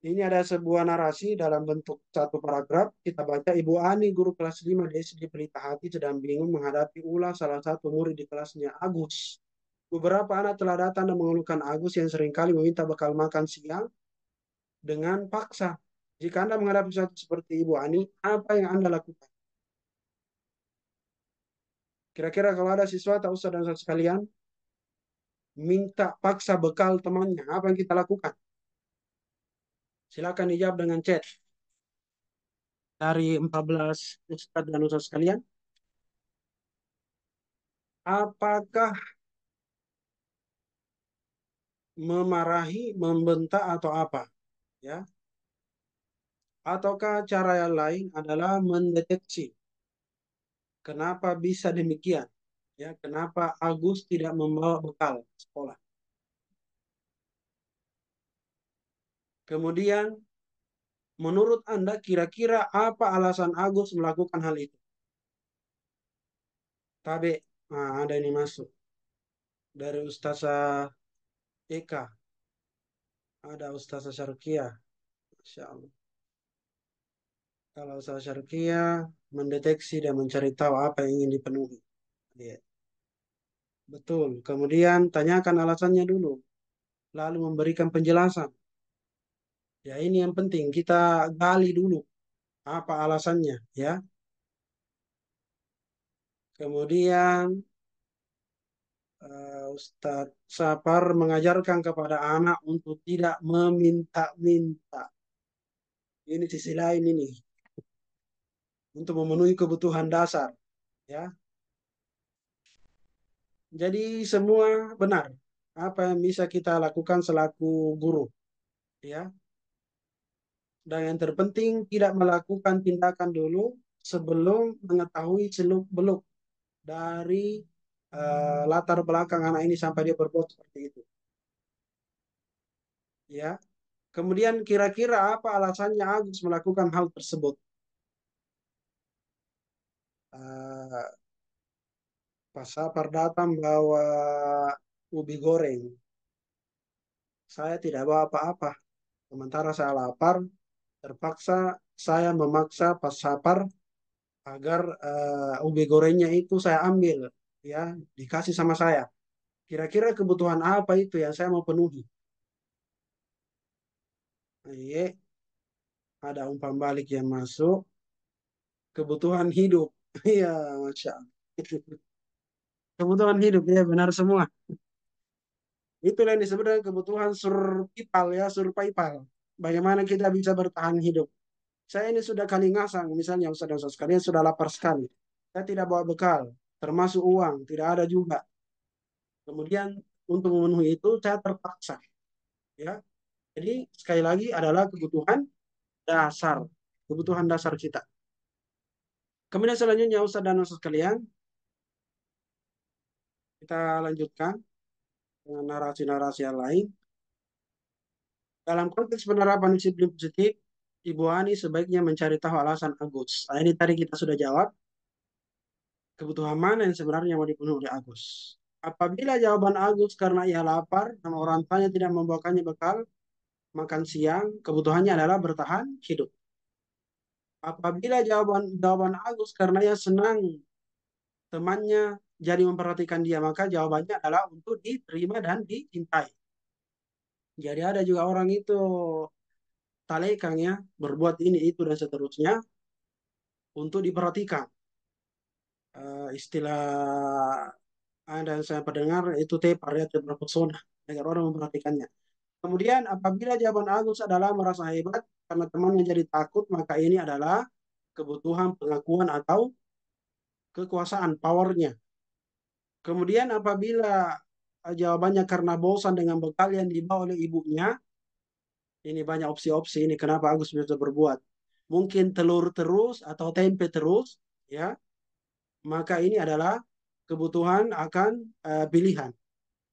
Ini ada sebuah narasi dalam bentuk satu paragraf. Kita baca, Ibu Ani, guru kelas 5 di SD Pelita Hati, sedang bingung menghadapi ulah salah satu murid di kelasnya, Agus. Beberapa anak telah datang dan mengeluhkan Agus yang seringkali meminta bekal makan siang dengan paksa. Jika Anda menghadapi sesuatu seperti Ibu Ani, apa yang Anda lakukan? Kira-kira kalau ada siswa atau ustadz dan ustadz sekalian minta paksa bekal temannya, apa yang kita lakukan? Silakan dijawab dengan chat. Dari 14 ustadz dan ustadz sekalian, apakah memarahi, membentak atau apa? Ya, ataukah cara yang lain adalah mendeteksi kenapa bisa demikian? Ya, kenapa Agus tidak membawa bekal ke sekolah? Kemudian, menurut Anda kira-kira apa alasan Agus melakukan hal itu? Tabe, nah, ada ini masuk dari Ustazah Eka, ada Ustazah Syarkia, Masya Allah. Kalau Ustazah Syarkia mendeteksi dan mencari tahu apa yang ingin dipenuhi. Ya, betul. Kemudian tanyakan alasannya dulu, lalu memberikan penjelasan. Ya, ini yang penting kita gali dulu apa alasannya, ya. Kemudian Ustadz Sapar mengajarkan kepada anak untuk tidak meminta-minta. Ini sisi lain ini, untuk memenuhi kebutuhan dasar, ya. Jadi semua benar. Apa yang bisa kita lakukan selaku guru, ya. Dan yang terpenting tidak melakukan tindakan dulu sebelum mengetahui seluk-beluk dari latar belakang anak ini sampai dia berbuat seperti itu. Ya. Kemudian kira-kira apa alasannya Agus melakukan hal tersebut? Eh, Pas Sapar datang bawa ubi goreng, saya tidak bawa apa-apa. Sementara saya lapar, terpaksa saya memaksa Pak Sapar agar ubi gorengnya itu saya ambil, ya, dikasih sama saya. Kira-kira kebutuhan apa itu yang saya mau penuhi? Iya, ada umpan balik yang masuk, kebutuhan hidup. Iya, Masya Allah. Kebutuhan hidup, ya benar semua. Itulah yang disebut dengan kebutuhan survival, ya, survival. Bagaimana kita bisa bertahan hidup. Saya ini sudah kali ngasang, misalnya Ustaz-Ustaz sekalian sudah lapar sekali. Saya tidak bawa bekal, termasuk uang, tidak ada juga. Kemudian untuk memenuhi itu saya terpaksa, ya. Jadi sekali lagi adalah dasar, kebutuhan dasar kita. Kemudian selanjutnya Ustaz dan Ustaz sekalian, kita lanjutkan dengan narasi-narasi yang lain. Dalam konteks penerapan disiplin positif, Ibu Ani sebaiknya mencari tahu alasan Agus. Nah, ini tadi kita sudah jawab, kebutuhan mana yang sebenarnya mau dipenuhi oleh Agus. Apabila jawaban Agus karena ia lapar dan orang tuanya tidak membawakannya bekal makan siang, kebutuhannya adalah bertahan hidup. Apabila jawaban Agus karena ia senang temannya jadi memperhatikan dia, maka jawabannya adalah untuk diterima dan dicintai. Jadi ada juga orang itu talekang, ya, berbuat ini itu dan seterusnya untuk diperhatikan. Istilah ada yang saya pendengar itu tepar, ya, terpesona agar orang memperhatikannya. Kemudian apabila jawaban Agus adalah merasa hebat karena temannya jadi takut, maka ini adalah kebutuhan pengakuan atau kekuasaan, powernya. Kemudian apabila jawabannya karena bosan dengan bekal yang dibawa oleh ibunya, ini banyak opsi-opsi ini kenapa Agus bisa berbuat. Mungkin telur terus atau tempe terus, ya. Maka ini adalah kebutuhan akan pilihan,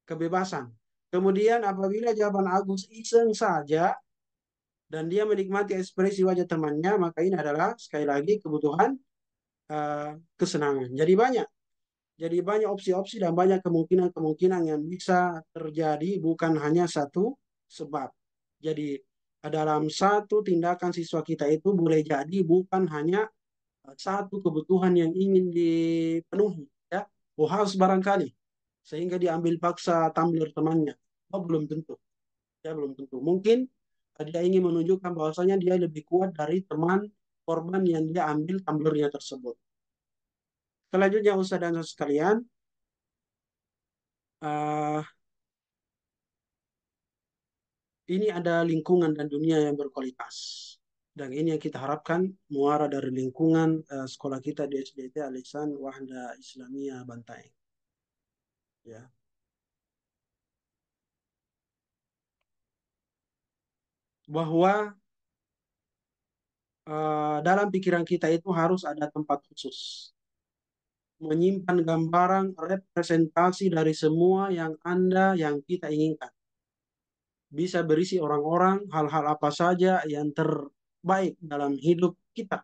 kebebasan. Kemudian apabila jawaban Agus iseng saja dan dia menikmati ekspresi wajah temannya, maka ini adalah sekali lagi kebutuhan kesenangan. Jadi banyak opsi-opsi dan banyak kemungkinan-kemungkinan yang bisa terjadi, bukan hanya satu sebab. Jadi dalam satu tindakan siswa kita itu boleh jadi bukan hanya satu kebutuhan yang ingin dipenuhi, ya. Oh, haus barangkali, sehingga diambil paksa tumbler temannya. Oh, belum tentu, ya belum tentu. Mungkin dia ingin menunjukkan bahwasanya dia lebih kuat dari teman korban yang dia ambil tumblernya tersebut. Selanjutnya, Ustaz dan Ustaz sekalian, eh, ini ada lingkungan dan dunia yang berkualitas. Dan ini yang kita harapkan muara dari lingkungan sekolah kita di SDT Alisan Wahda Islamiyah Bantaeng. Ya, bahwa dalam pikiran kita itu harus ada tempat khusus, menyimpan gambaran representasi dari semua yang Anda yang kita inginkan. Bisa berisi orang-orang, hal-hal apa saja yang terbaik dalam hidup kita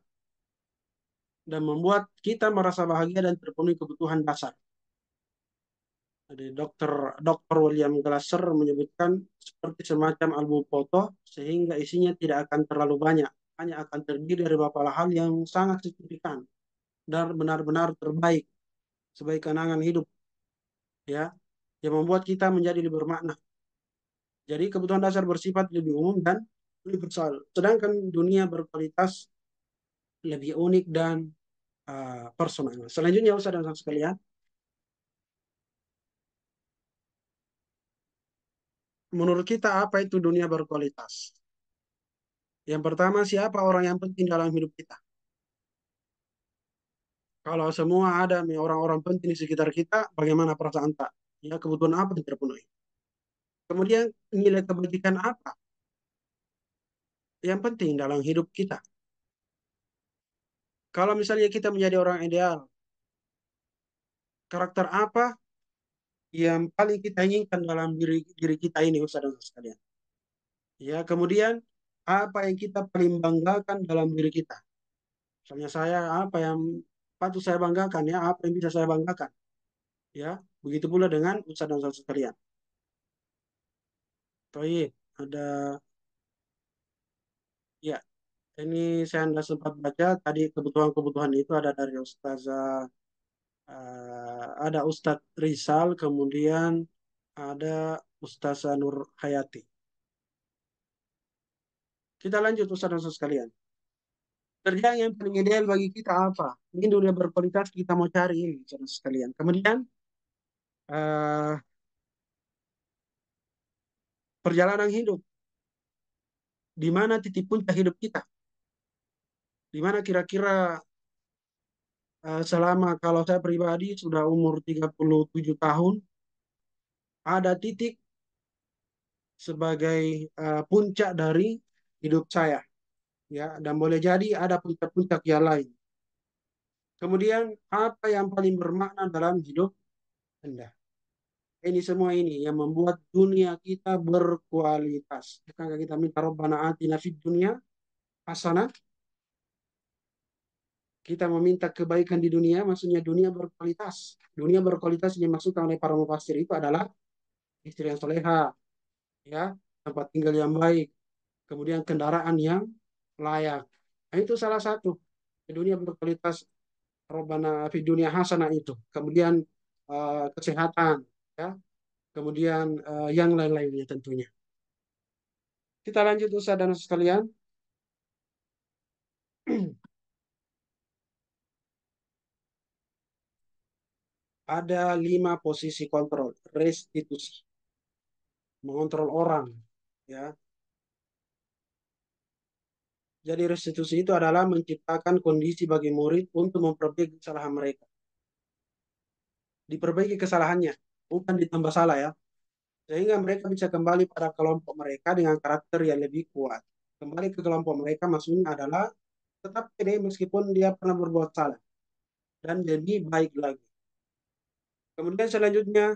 dan membuat kita merasa bahagia dan terpenuhi kebutuhan dasar. Jadi Dokter William Glasser menyebutkan seperti semacam album foto sehingga isinya tidak akan terlalu banyak, hanya akan terdiri dari beberapa hal yang sangat signifikan dan benar-benar terbaik sebagai kenangan hidup, ya, yang membuat kita menjadi lebih bermakna. Jadi kebutuhan dasar bersifat lebih umum dan universal, sedangkan dunia berkualitas lebih unik dan personal. Selanjutnya, Ustaz dan Ustaz sekalian, menurut kita apa itu dunia berkualitas? Yang pertama, siapa orang yang penting dalam hidup kita? Kalau semua ada nih orang-orang penting di sekitar kita, bagaimana perasaan tak? Ya, kebutuhan apa yang terpenuhi? Kemudian nilai kebajikan apa yang penting dalam hidup kita? Kalau misalnya kita menjadi orang ideal, karakter apa yang paling kita inginkan dalam diri diri kita ini, Ustaz dan Ustaz sekalian? Ya, kemudian apa yang kita paling banggakan dalam diri kita? Misalnya saya, apa yang patut saya banggakan, ya, apa yang bisa saya banggakan, ya. Begitu pula dengan Ustaz dan Ustaz sekalian. Baik, ada, ya, ini saya tidak sempat baca tadi kebutuhan-kebutuhan itu ada dari Ustazah, ada Ustadz Rizal, kemudian ada Ustazah Nur Hayati. Kita lanjut Ustaz dan Ustaz sekalian. Kerjaan yang paling ideal bagi kita apa? Ini dunia berkualitas kita mau cari ini Ustaz dan Ustaz sekalian. Kemudian eh, perjalanan hidup, di mana titik puncak hidup kita? Di mana kira-kira selama kalau saya pribadi sudah umur 37 tahun, ada titik sebagai puncak dari hidup saya, ya, dan boleh jadi ada puncak-puncak yang lain. Kemudian apa yang paling bermakna dalam hidup Anda? Ini semua ini yang membuat dunia kita berkualitas. Bukankah kita minta Rabbana atina fid dunya hasanah? Kita meminta kebaikan di dunia, maksudnya dunia berkualitas. Dunia berkualitas yang dimaksudkan oleh para mufassir itu adalah istri yang soleha, ya, tempat tinggal yang baik, kemudian kendaraan yang layak. Nah, itu salah satu dunia berkualitas Robbana fi dunia hasanah itu. Kemudian kesehatan, ya. Kemudian yang lain-lainnya tentunya. Kita lanjut Ustaz dan Ustaz sekalian. Ada 5 posisi kontrol, restitusi, mengontrol orang, ya. Jadi restitusi itu adalah menciptakan kondisi bagi murid untuk memperbaiki kesalahan mereka. Diperbaiki kesalahannya, bukan ditambah salah, ya. Sehingga mereka bisa kembali pada kelompok mereka dengan karakter yang lebih kuat. Kembali ke kelompok mereka maksudnya adalah tetap pede meskipun dia pernah berbuat salah dan lebih baik lagi. Kemudian selanjutnya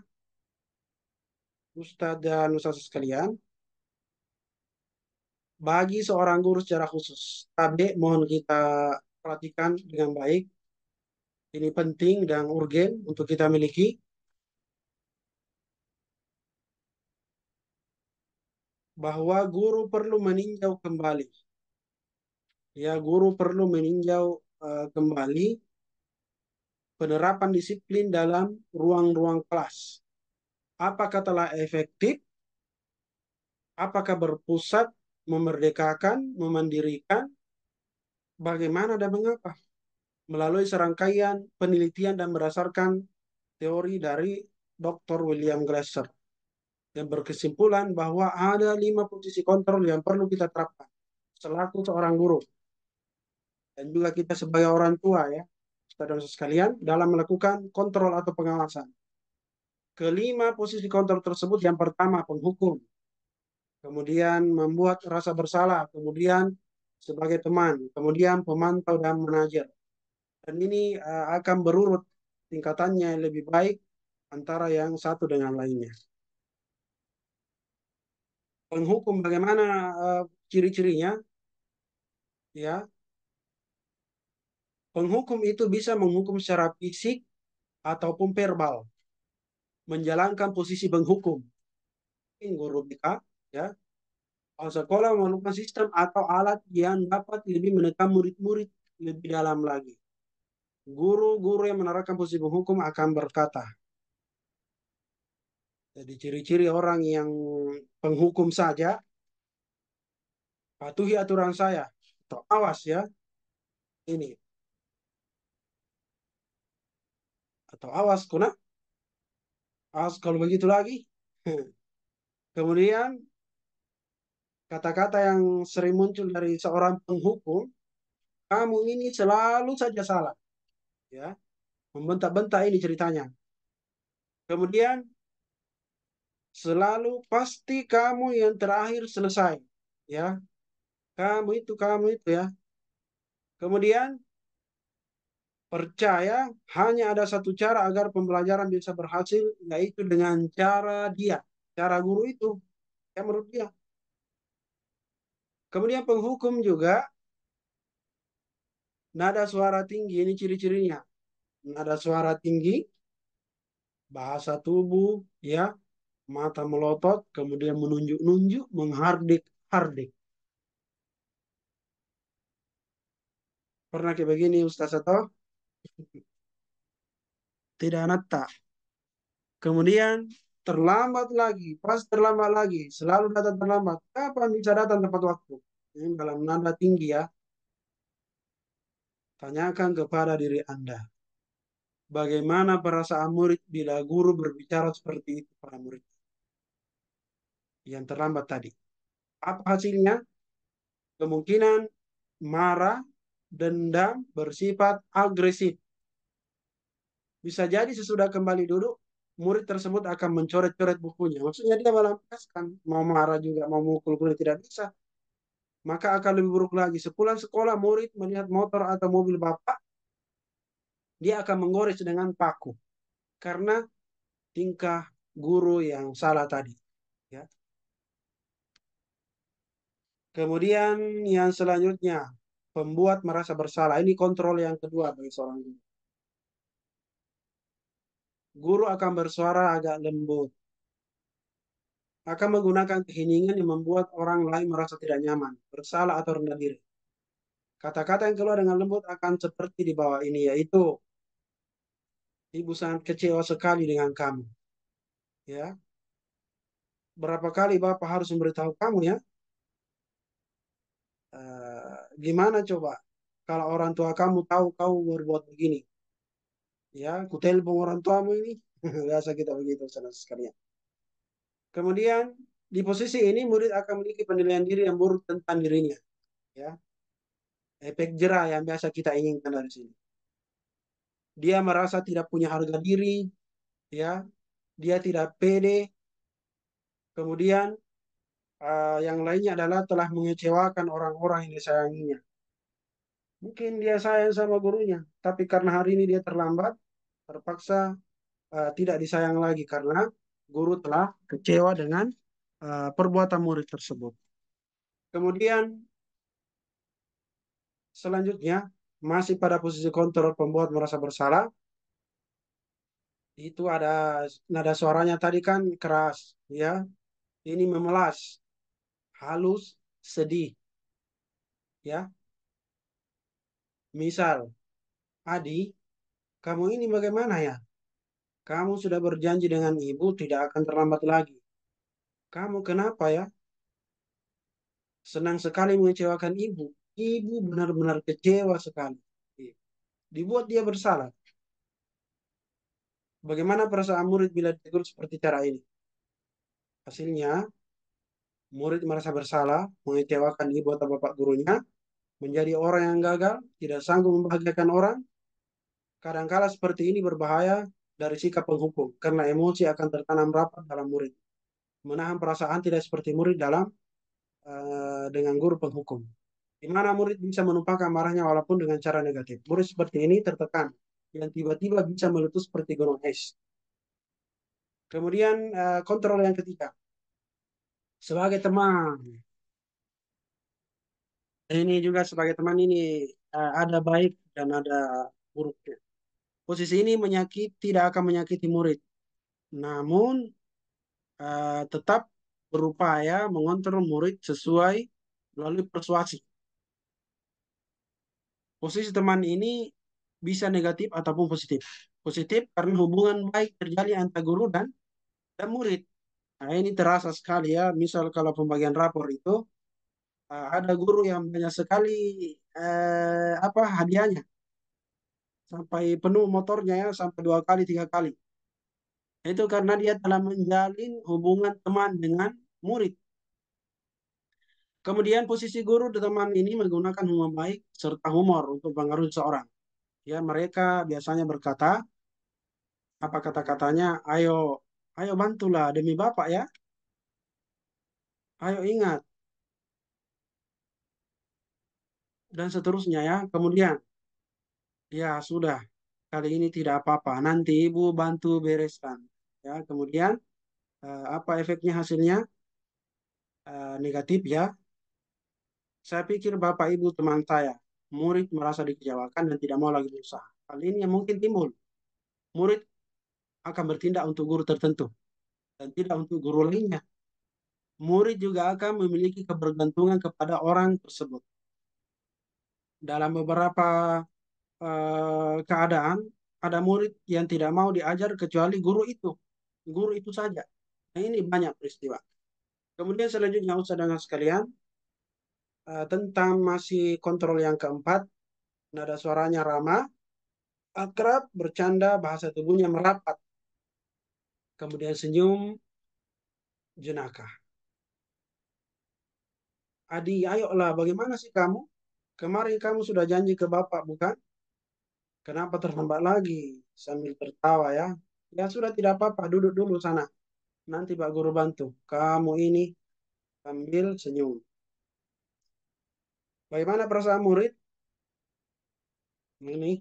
Ustadz dan Ustadz sekalian, bagi seorang guru secara khusus, tabe mohon kita perhatikan dengan baik. Ini penting dan urgen untuk kita miliki. bahwa guru perlu meninjau kembali. Ya, guru perlu meninjau kembali penerapan disiplin dalam ruang-ruang kelas. Apakah telah efektif? Apakah berpusat, memerdekakan, memandirikan? Bagaimana dan mengapa? Melalui serangkaian penelitian dan berdasarkan teori dari Dr. William Glasser yang berkesimpulan bahwa ada 5 posisi kontrol yang perlu kita terapkan selaku seorang guru dan juga kita sebagai orang tua ya, saudara sekalian dalam melakukan kontrol atau pengawasan. Kelima posisi kontrol tersebut yang pertama penghukum, kemudian membuat rasa bersalah, kemudian sebagai teman, kemudian pemantau dan manajer. Dan ini akan berurut tingkatannya lebih baik antara yang satu dengan lainnya. Penghukum bagaimana ciri-cirinya? Ya, penghukum itu bisa menghukum secara fisik ataupun verbal, menjalankan posisi penghukum. Guru BK, ya, sekolah memerlukan sistem atau alat yang dapat lebih menekan murid-murid lebih dalam lagi. Guru-guru yang menerapkan posisi penghukum akan berkata, jadi ciri-ciri orang yang penghukum saja, patuhi aturan saya, atau awas ya, ini, atau awas, kuna, awas kalau begitu lagi. Kemudian kata-kata yang sering muncul dari seorang penghukum, kamu ini selalu saja salah, ya, membentak-bentak ini ceritanya. Kemudian selalu pasti kamu yang terakhir selesai, ya, kamu itu ya. Kemudian percaya hanya ada satu cara agar pembelajaran bisa berhasil, yaitu dengan cara dia, cara guru itu, ya menurut dia. Kemudian penghukum juga nada suara tinggi, ini ciri-cirinya. Nada suara tinggi, bahasa tubuh, ya, mata melotot, kemudian menunjuk-nunjuk, menghardik-hardik. Pernah kayak begini Ustaz atau tidak nata. Kemudian terlambat lagi, pas terlambat lagi, selalu datang terlambat. Kapan bisa datang tepat waktu? Ini dalam nada tinggi ya. Tanyakan kepada diri Anda. Bagaimana perasaan murid bila guru berbicara seperti itu pada murid yang terlambat tadi? Apa hasilnya? Kemungkinan marah, dendam, bersifat agresif. Bisa jadi sesudah kembali duduk, murid tersebut akan mencoret-coret bukunya. Maksudnya dia melampiaskan, mau marah juga, mau mukul guru tidak bisa. Maka akan lebih buruk lagi. Sepulang sekolah, murid melihat motor atau mobil bapak, dia akan menggores dengan paku. Karena tingkah guru yang salah tadi. Ya. Kemudian yang selanjutnya, pembuat merasa bersalah. Ini kontrol yang kedua bagi seorang guru. Guru akan bersuara agak lembut. Akan menggunakan keheningan yang membuat orang lain merasa tidak nyaman, bersalah atau rendah diri. Kata-kata yang keluar dengan lembut akan seperti di bawah ini, yaitu, ibu sangat kecewa sekali dengan kamu. Ya, berapa kali Bapak harus memberitahu kamu ya? Gimana coba kalau orang tua kamu tahu kamu berbuat begini? Ya, ku telepon orang tuamu ini. Biasa kita begitu, saudara sekalian. Kemudian di posisi ini murid akan memiliki penilaian diri yang buruk tentang dirinya. Ya, efek jerah yang biasa kita inginkan dari sini. Dia merasa tidak punya harga diri, ya, dia tidak pede. Kemudian yang lainnya adalah telah mengecewakan orang-orang yang disayanginya. Mungkin dia sayang sama gurunya, tapi karena hari ini dia terlambat, terpaksa tidak disayang lagi karena guru telah kecewa dengan perbuatan murid tersebut. Kemudian selanjutnya masih pada posisi kontrol pembuat merasa bersalah, itu ada nada suaranya tadi kan keras, ya. Ini memelas, halus, sedih. Ya, misal, Adi, kamu ini bagaimana ya? Kamu sudah berjanji dengan ibu tidak akan terlambat lagi. Kamu kenapa ya? Senang sekali mengecewakan ibu. Ibu benar-benar kecewa sekali. Dibuat dia bersalah. Bagaimana perasaan murid bila ditegur seperti cara ini? Hasilnya, murid merasa bersalah, mengecewakan ibu atau bapak gurunya, menjadi orang yang gagal, tidak sanggup membahagiakan orang. Kadangkala seperti ini berbahaya dari sikap penghukum, karena emosi akan tertanam rapat dalam murid. Menahan perasaan tidak seperti murid dalam dengan guru penghukum. Di mana murid bisa menumpahkan marahnya walaupun dengan cara negatif. Murid seperti ini tertekan, yang tiba-tiba bisa meletus seperti gunung es. Kemudian kontrol yang ketiga, sebagai teman. Ini juga sebagai teman ini ada baik dan ada buruknya. Posisi ini tidak akan menyakiti murid, namun tetap berupaya mengontrol murid sesuai melalui persuasi. Posisi teman ini bisa negatif ataupun positif. Positif karena hubungan baik terjalin antara guru dan murid. Nah, ini terasa sekali ya. Misal kalau pembagian rapor itu ada guru yang banyak sekali hadiahnya sampai penuh motornya ya sampai 2 kali 3 kali. Itu karena dia telah menjalin hubungan teman dengan murid. Kemudian posisi guru dan teman ini menggunakan hubungan baik serta humor untuk mengaruhi seorang. Ya, mereka biasanya berkata, apa kata-katanya? Ayo, ayo bantulah demi Bapak ya. Ayo ingat dan seterusnya ya. Kemudian, ya sudah, kali ini tidak apa-apa. Nanti Ibu bantu bereskan. Ya, kemudian apa efeknya hasilnya? Negatif ya. Saya pikir Bapak Ibu teman saya, murid merasa dikecewakan dan tidak mau lagi berusaha. Hal ini yang mungkin timbul. Murid akan bertindak untuk guru tertentu dan tidak untuk guru lainnya. Murid juga akan memiliki kebergantungan kepada orang tersebut. Dalam beberapa keadaan, ada murid yang tidak mau diajar kecuali guru itu saja. Nah, ini banyak peristiwa. Kemudian selanjutnya Ustaz dan sekalian, tentang masih kontrol yang keempat, nada suaranya ramah, akrab, bercanda, bahasa tubuhnya merapat, kemudian senyum, jenaka. Adi, ayolah, bagaimana sih kamu? Kemarin kamu sudah janji ke Bapak, bukan? Kenapa terlambat lagi? Sambil tertawa ya. Ya sudah tidak apa-apa, duduk dulu sana. Nanti Pak Guru bantu. Kamu ini sambil senyum. Bagaimana perasaan murid? Ini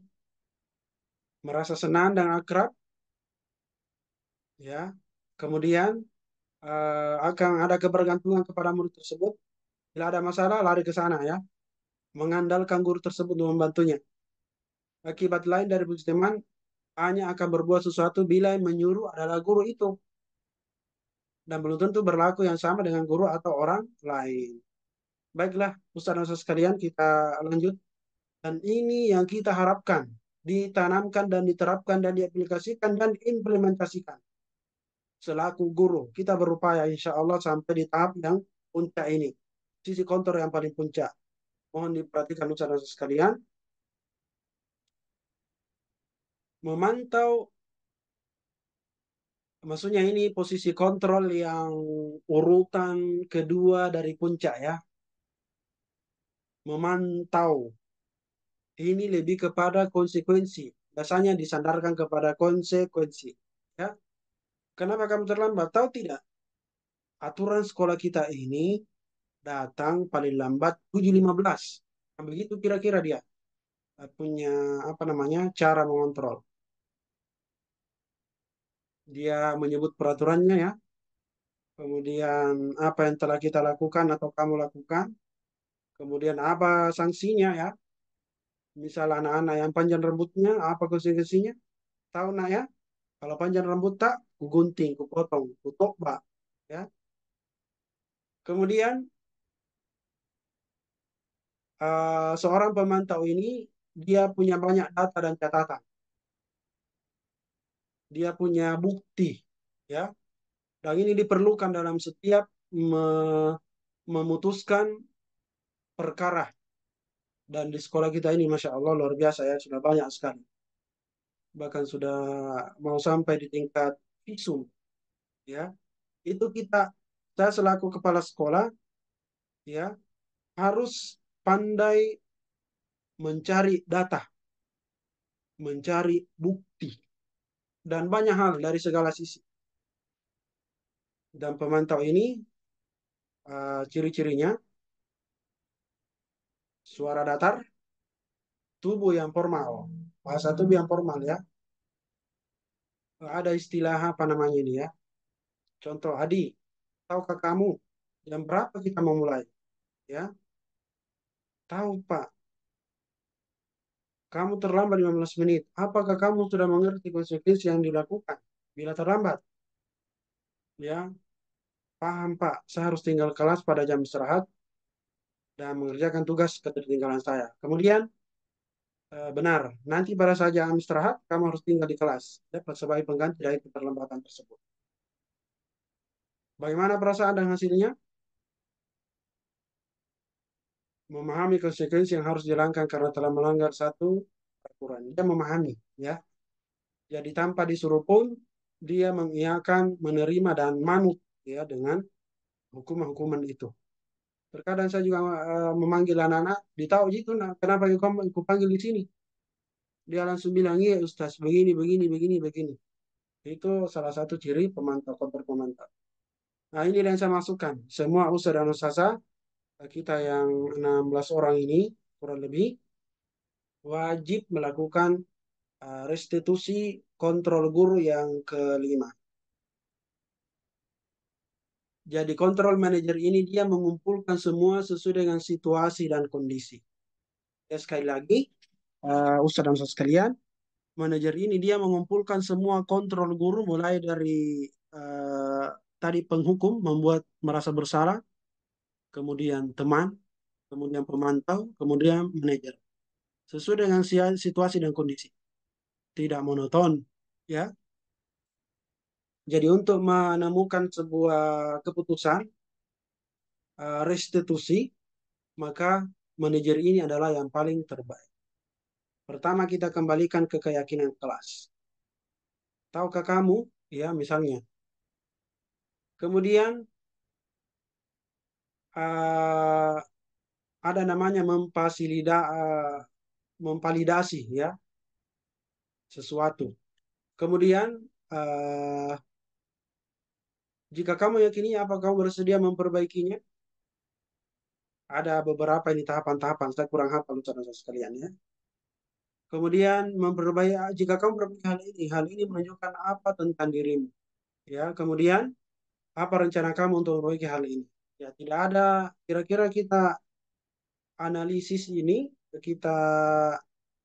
merasa senang dan akrab, ya. Kemudian akan ada kebergantungan kepada murid tersebut. Bila ada masalah, lari ke sana ya. Mengandalkan guru tersebut untuk membantunya. Akibat lain dari posisi teman hanya akan berbuat sesuatu bila yang menyuruh adalah guru itu. Dan belum tentu berlaku yang sama dengan guru atau orang lain. Baiklah, Ustaz dan Ustaz sekalian, kita lanjut. Dan ini yang kita harapkan. Ditanamkan dan diterapkan dan diaplikasikan dan diimplementasikan. Selaku guru, kita berupaya insya Allah sampai di tahap yang puncak ini. Sisi kontor yang paling puncak. Mohon diperhatikan Ustaz dan Ustaz sekalian. Memantau, maksudnya ini posisi kontrol yang urutan kedua dari puncak ya. Memantau. Ini lebih kepada konsekuensi. Biasanya disandarkan kepada konsekuensi. Ya. Kenapa kamu terlambat? Tahu tidak? Aturan sekolah kita ini datang paling lambat 7.15. Nah, begitu kira-kira dia punya apa namanya cara mengontrol. Dia menyebut peraturannya ya. Kemudian apa yang telah kita lakukan atau kamu lakukan. Kemudian apa sanksinya ya. Misal anak-anak yang panjang rambutnya, apa konsekuensinya? Tahu nak ya? Kalau panjang rambut tak, ku gunting, ku potong, ku tokbak. Ya. Kemudian Seorang pemantau ini dia punya banyak data dan catatan, dia punya bukti, ya. Dan ini diperlukan dalam setiap memutuskan perkara. Dan di sekolah kita ini, masya Allah, luar biasa ya, sudah banyak sekali. Bahkan sudah mau sampai di tingkat visum, ya. Itu saya selaku kepala sekolah, ya, harus pandai mencari data, mencari bukti, dan banyak hal dari segala sisi. Dan pemantau ini ciri-cirinya suara datar, tubuh yang formal, bahasa tubuh yang formal ya. Ada istilah apa namanya ini ya. Contoh, Adi, tahukah kamu jam berapa kita mau mulai? Ya, tahu Pak. Kamu terlambat 15 menit. Apakah kamu sudah mengerti konsekuensi yang dilakukan bila terlambat? Ya, paham Pak. Saya harus tinggal kelas pada jam istirahat dan mengerjakan tugas ketertinggalan saya. Kemudian, benar, nanti pada saat jam istirahat, kamu harus tinggal di kelas. Dapat sebagai pengganti dari keterlambatan tersebut. Bagaimana perasaan dan hasilnya? Memahami konsekuensi yang harus dilanggar karena telah melanggar satu peraturan. Dia memahami, ya. Jadi tanpa disuruh pun dia mengiyakan, menerima dan manut ya dengan hukuman-hukuman itu. Terkadang saya juga memanggil anak-anak, ditahu gitu, nah, kenapa kamu aku panggil di sini? Dia langsung bilang, iya Ustaz, begini, begini, begini, begini. Itu salah satu ciri pemantau, koper pemantau. Nah ini yang saya masukkan. Semua ustaz dan ustazah, kita yang 16 orang ini, kurang lebih, wajib melakukan restitusi kontrol guru yang kelima. Jadi kontrol manajer ini dia mengumpulkan semua sesuai dengan situasi dan kondisi. Ya, sekali lagi, Ustaz dan Ustaz sekalian, manajer ini dia mengumpulkan semua kontrol guru mulai dari uh, tadi penghukum membuat merasa bersalah, kemudian teman, kemudian pemantau, kemudian manajer. Sesuai dengan situasi dan kondisi. Tidak monoton, ya. Jadi untuk menemukan sebuah keputusan restitusi, maka manajer ini adalah yang paling terbaik. Pertama kita kembalikan ke keyakinan kelas. Tahukah kamu, ya misalnya. Kemudian uh, ada namanya memvalidasi ya sesuatu. Kemudian jika kamu yakini apa kamu bersedia memperbaikinya? Ada beberapa ini tahapan-tahapan. Saya kurang hafal saudara sekalian ya. Kemudian memperbaiki jika kamu memperbaiki hal ini menunjukkan apa tentang dirimu. Ya, kemudian apa rencana kamu untuk memperbaiki hal ini? Ya, tidak ada kira-kira kita analisis ini, kita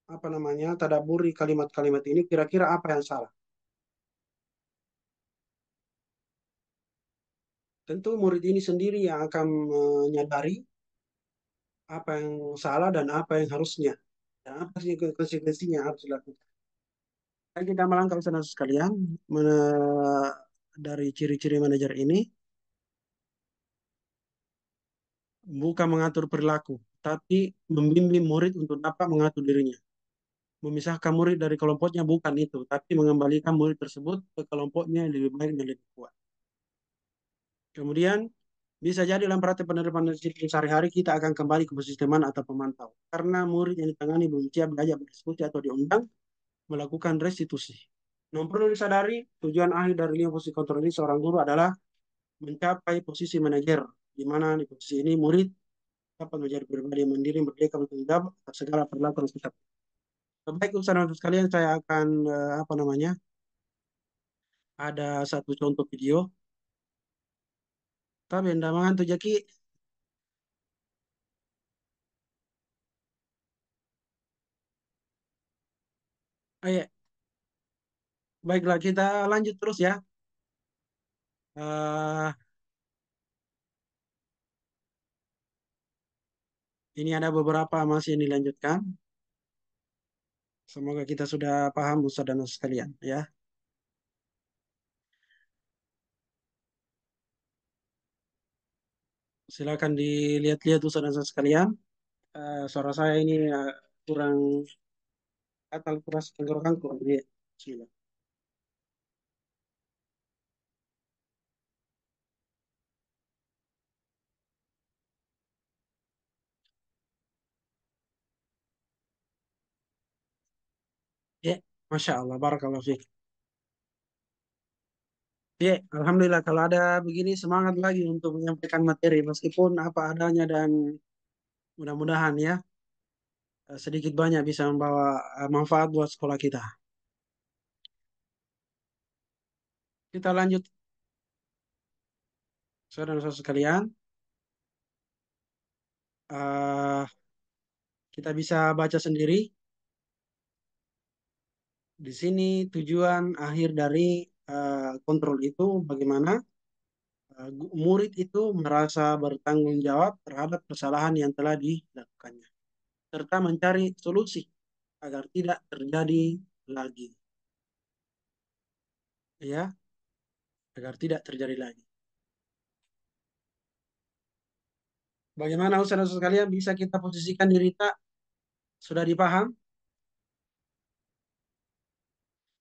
apa namanya, tadaburi kalimat-kalimat ini kira-kira apa yang salah. Tentu murid ini sendiri yang akan menyadari apa yang salah dan apa yang harusnya. Dan apa sih konsekuensinya yang harus dilakukan. Jadi kita melangkah sana sekalian dari ciri-ciri manajer ini bukan mengatur perilaku, tapi membimbing murid untuk dapat mengatur dirinya. Memisahkan murid dari kelompoknya bukan itu, tapi mengembalikan murid tersebut ke kelompoknya yang lebih baik dan lebih kuat. Kemudian bisa jadi dalam praktek penerapan disiplin sehari-hari kita akan kembali ke posisi teman atau pemantau. Karena murid yang ditangani belum siap belajar berdiskusi atau diundang melakukan restitusi. Namun perlu disadari, tujuan akhir dari lima posisi kontrol ini seorang guru adalah mencapai posisi manajer, di mana di posisi ini murid dapat menjadi pribadi yang mandiri, merdeka, bertanggung jawab atas segala perlakuan sikap. Baik, usaha sekalian, saya akan apa namanya, ada satu contoh video. Tapi anda mengantuk Jaki. Ayo, baiklah kita lanjut terus ya. Eh, Ini ada beberapa masih yang dilanjutkan. Semoga kita sudah paham Ustaz dan Ustaz sekalian ya. Silakan dilihat-lihat Ustaz dan Ustaz sekalian. Suara saya ini kurang atau keras tenggorokan kurang. Iya. Bismillah. Ya, Masya Allah, Barakallahu fiik. Ya, Alhamdulillah kalau ada begini semangat lagi untuk menyampaikan materi meskipun apa adanya dan mudah-mudahan ya sedikit banyak bisa membawa manfaat buat sekolah kita. Kita lanjut, saudara-saudara sekalian. Eh, kita bisa baca sendiri. Di sini tujuan akhir dari kontrol itu bagaimana murid itu merasa bertanggung jawab terhadap kesalahan yang telah dilakukannya, serta mencari solusi agar tidak terjadi lagi. Ya, agar tidak terjadi lagi. Bagaimana Ustaz sekalian bisa kita posisikan diri tak sudah dipaham?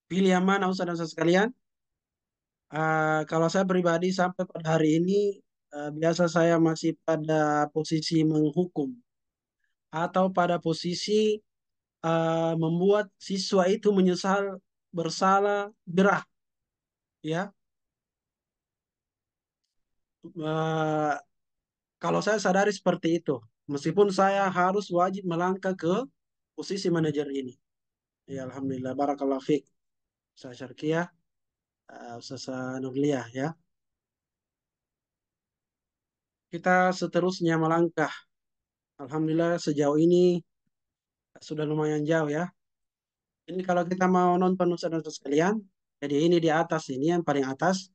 Pilih yang mana Ustaz sekalian? Kalau saya pribadi sampai pada hari ini biasa saya masih pada posisi menghukum atau pada posisi membuat siswa itu menyesal bersalah gerah ya. Eh, Kalau saya sadari seperti itu, meskipun saya harus wajib melangkah ke posisi manajer ini. Ya Alhamdulillah, Barakallahu fiik. Saya Syarkiyah, Ustaz Nurliyah ya. Kita seterusnya melangkah. Alhamdulillah sejauh ini sudah lumayan jauh ya. Ini kalau kita mau nonton Ustaz sekalian, jadi ini di atas ini yang paling atas,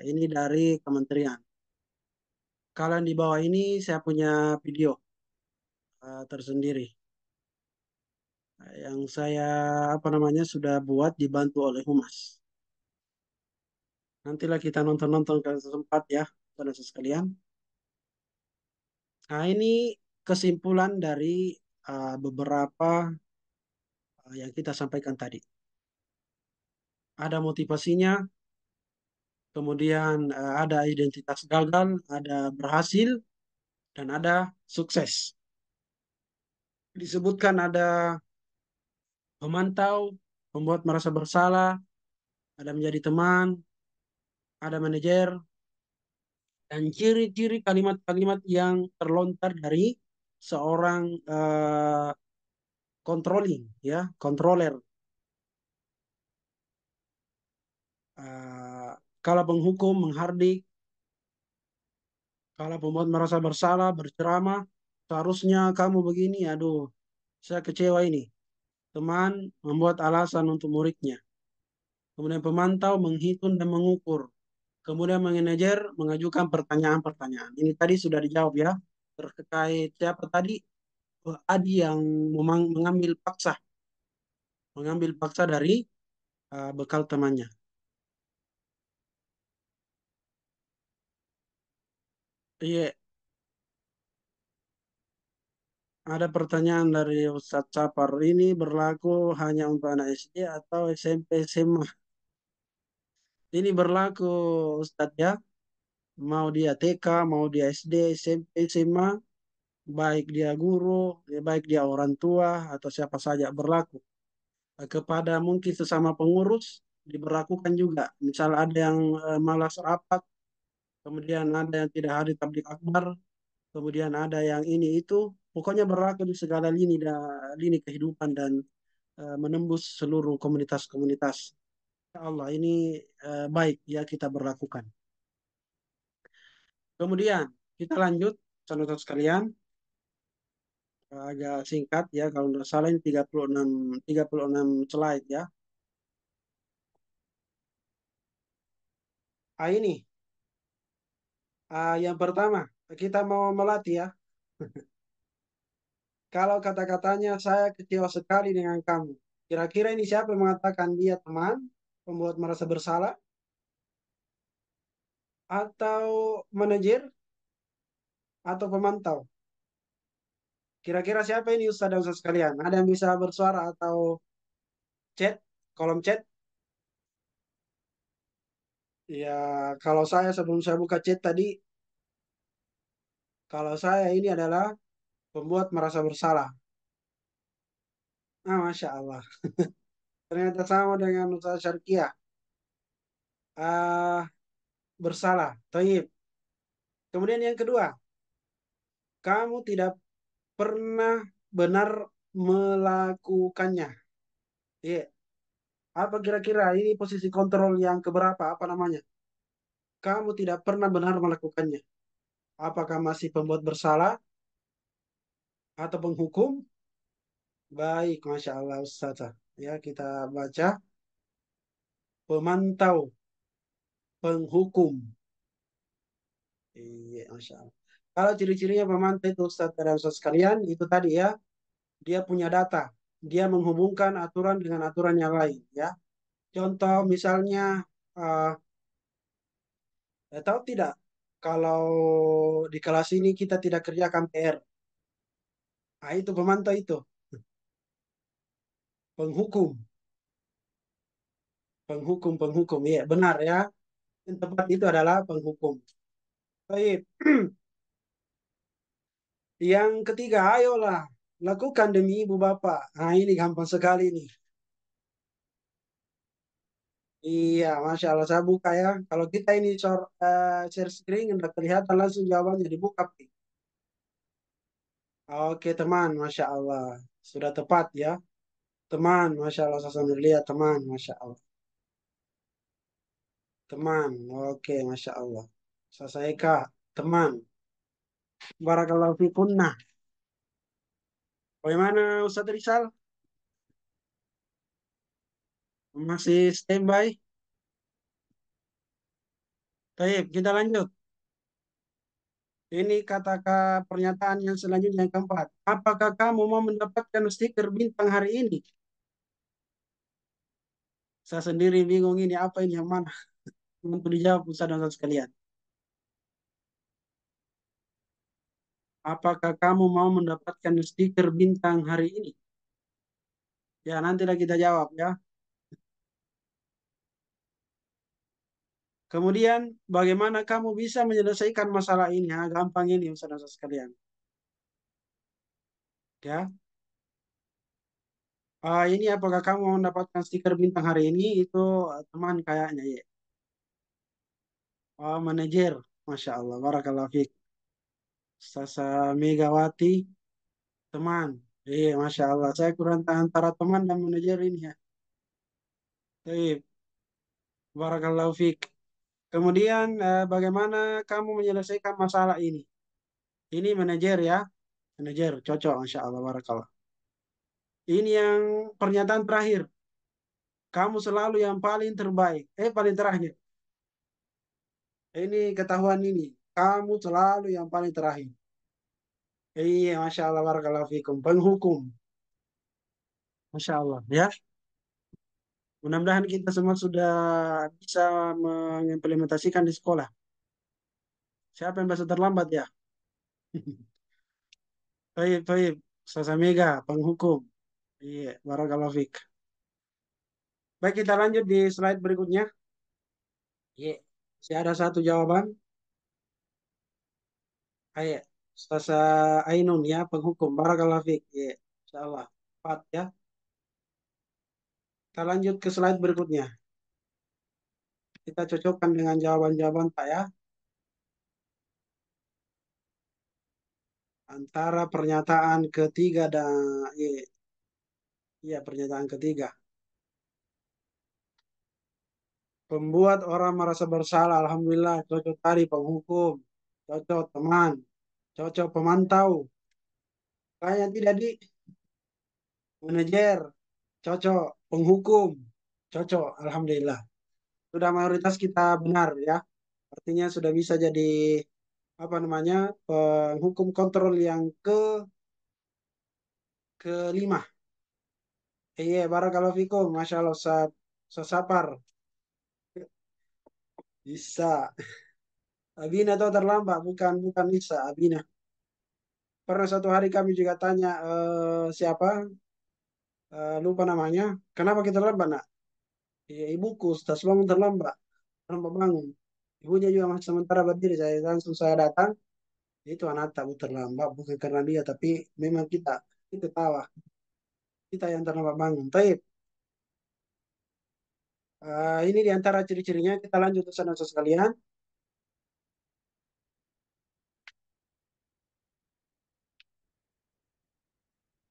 ini dari kementerian. Kalau yang di bawah ini saya punya video tersendiri yang saya apa namanya sudah buat dibantu oleh Humas. Nantilah kita nonton-nonton ke sempat ya, saudara sekalian. Nah, ini kesimpulan dari beberapa yang kita sampaikan tadi. Ada motivasinya, kemudian ada identitas gagal, ada berhasil, dan ada sukses. Disebutkan ada memantau, membuat merasa bersalah, ada menjadi teman, ada manajer, dan ciri-ciri kalimat-kalimat yang terlontar dari seorang controlling, ya, controller. Eh, Kalau menghukum, menghardik, kalau membuat merasa bersalah, berceramah, seharusnya kamu begini, aduh, saya kecewa ini. Teman membuat alasan untuk muridnya. Kemudian pemantau menghitung dan mengukur. Kemudian manajer mengajukan pertanyaan-pertanyaan. Ini tadi sudah dijawab ya. Terkait siapa tadi? Adi yang mengambil paksa dari bekal temannya. Iya, ada pertanyaan dari Ustadz Sapar. Ini berlaku hanya untuk anak SD atau SMP SMA? Ini berlaku Ustadz ya. Mau dia TK, mau dia SD, SMP, SMA, baik dia guru, baik dia orang tua atau siapa saja berlaku. Kepada mungkin sesama pengurus diberlakukan juga. Misal ada yang malas rapat, kemudian ada yang tidak hadir tablik akbar, kemudian ada yang ini itu, pokoknya berlaku di segala lini kehidupan dan menembus seluruh komunitas-komunitas. Ya Allah, ini baik ya kita berlakukan. Kemudian kita lanjut, saudara sekalian, agak singkat ya, kalau tidak salah ini 36 slide ya. Ini yang pertama kita mau melatih ya. Kalau kata-katanya saya kecewa sekali dengan kamu. Kira-kira ini siapa yang mengatakan dia teman, pembuat merasa bersalah, atau manajer, atau pemantau? Kira-kira siapa ini Ustaz dan Ustaz sekalian? Ada yang bisa bersuara atau chat, kolom chat? Ya, kalau saya sebelum saya buka chat tadi, kalau saya ini adalah pembuat merasa bersalah. Ah, Masya Allah. Ternyata sama dengan Ustaz Syarkiah. Ah, bersalah. Taib. Kemudian yang kedua, kamu tidak pernah benar melakukannya. Iya. Apa kira-kira ini posisi kontrol yang keberapa? Apa namanya? Kamu tidak pernah benar melakukannya. Apakah masih pembuat bersalah atau penghukum? Baik, Masya Allah Ustazah. Ya, kita baca pemantau, penghukum. Iya, Masya Allah. Kalau ciri-cirinya pemantau itu Ustaz dan Ustaz sekalian, itu tadi ya, dia punya data. Dia menghubungkan aturan dengan aturan yang lain. Ya, contoh misalnya, eh, tahu tidak, kalau di kelas ini kita tidak kerjakan PR, nah itu pemantau itu, penghukum, penghukum, ya benar ya, yang tepat itu adalah penghukum. Baik, yang ketiga, ayolah lakukan demi ibu bapak. Nah ini gampang sekali nih. Iya, Masya Allah saya buka ya. Kalau kita ini share screen, udah kelihatan langsung jawabannya dibuka. Oke teman, Masya Allah. Sudah tepat ya. Teman, Masya Allah. Saya sambil lihat teman, Masya Allah. Teman, oke, Masya Allah. Saya Eka, teman. Barakallahu fikunna. Bagaimana Ustaz Rizal? Masih standby? Baik, kita lanjut. Ini kata pernyataan yang selanjutnya yang keempat. Apakah kamu mau mendapatkan stiker bintang hari ini? Saya sendiri bingung ini apa ini yang mana? Untuk dijawab Ustaz dan Ustaz sekalian. Apakah kamu mau mendapatkan stiker bintang hari ini? Ya, nantilah kita jawab ya. Kemudian, bagaimana kamu bisa menyelesaikan masalah ini? Ya, gampang ini, Ustaz sekalian. Ya, ini apakah kamu mau mendapatkan stiker bintang hari ini? Itu teman kayaknya ya. Oh, manajer. Masya Allah, barakallahu fiik. Sasa Megawati, teman. Iya, Masya Allah. Saya kurang tahu antara teman dan manajer ini ya. Baik, barakallahu fiik. Kemudian, bagaimana kamu menyelesaikan masalah ini? Ini manajer ya. Manajer, cocok, Masya Allah, barakallah. Ini yang pernyataan terakhir. Kamu selalu yang paling terbaik. Paling terakhir. Ini ketahuan ini. Kamu selalu yang paling terakhir. Iya, Masya Allah, barakallahu fikum. Penghukum. Masya Allah. Ya, mudah-mudahan kita semua sudah bisa mengimplementasikan di sekolah. Siapa yang bisa terlambat ya? Baik, baik. Sasa Mega, penghukum. Iya, barakallahu fik. Baik, kita lanjut di slide berikutnya. Iya, masih ada satu jawaban. Ayo, Sasa Ainun ya, penghukum. Barakallahu fik. Iya, insyaallah. Empat ya. Kita lanjut ke slide berikutnya. Kita cocokkan dengan jawaban-jawaban Pak ya. Antara pernyataan ketiga dan iya, iya, pernyataan ketiga. Pembuat orang merasa bersalah. Alhamdulillah, cocok tadi penghukum. Cocok teman. Cocok pemantau. Kayak tidak di manajer. Cocok penghukum. Cocok. Alhamdulillah. Sudah mayoritas kita benar ya. Artinya sudah bisa jadi apa namanya penghukum kontrol yang ke kelima. Iya, barakallahu fikum. Masya Allah, Ustaz. Ustaz Sapar. Bisa. Abina atau terlambat? Bukan, bukan bisa. Abina. Pernah satu hari kami juga tanya siapa? Lupa namanya. Kenapa kita terlambat, nak? Iya, ibuku. Ustaz bangun terlambat. Terlambat bangun. Ibunya juga masih sementara berdiri. Saya langsung saya datang. Itu anak tahu terlambat. Bukan karena dia, tapi memang kita. Itu tawa. Kita yang terlambat bangun. Taib. Ini di antara ciri-cirinya. Kita lanjut ke sana sekalian.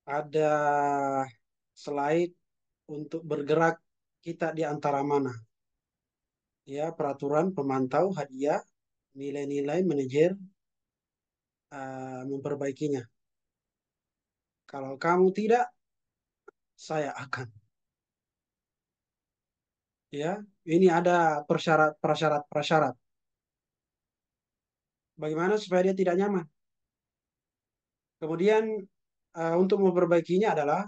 Ada slide untuk bergerak kita di antara mana. Ya, peraturan, pemantau, hadiah, nilai-nilai, manajer, memperbaikinya. Kalau kamu tidak, saya akan. Ya, ini ada prasyarat. Bagaimana supaya dia tidak nyaman? Kemudian untuk memperbaikinya adalah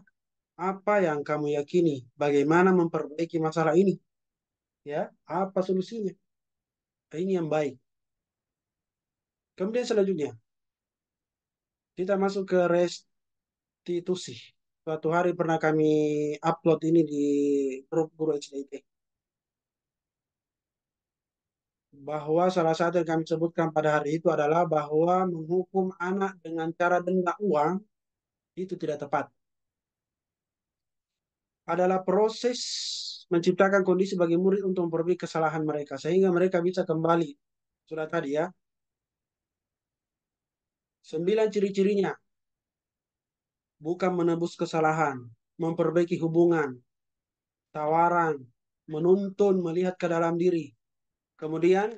apa yang kamu yakini, bagaimana memperbaiki masalah ini, ya, apa solusinya? Ini yang baik. Kemudian selanjutnya kita masuk ke restitusi. Suatu hari pernah kami upload ini di grup guru HDT bahwa salah satu yang kami sebutkan pada hari itu adalah bahwa menghukum anak dengan cara denda uang itu tidak tepat. Adalah proses menciptakan kondisi bagi murid untuk memperbaiki kesalahan mereka sehingga mereka bisa kembali. Sudah tadi ya, 9 ciri-cirinya. Bukan menebus kesalahan, memperbaiki hubungan, tawaran, menuntun, melihat ke dalam diri. Kemudian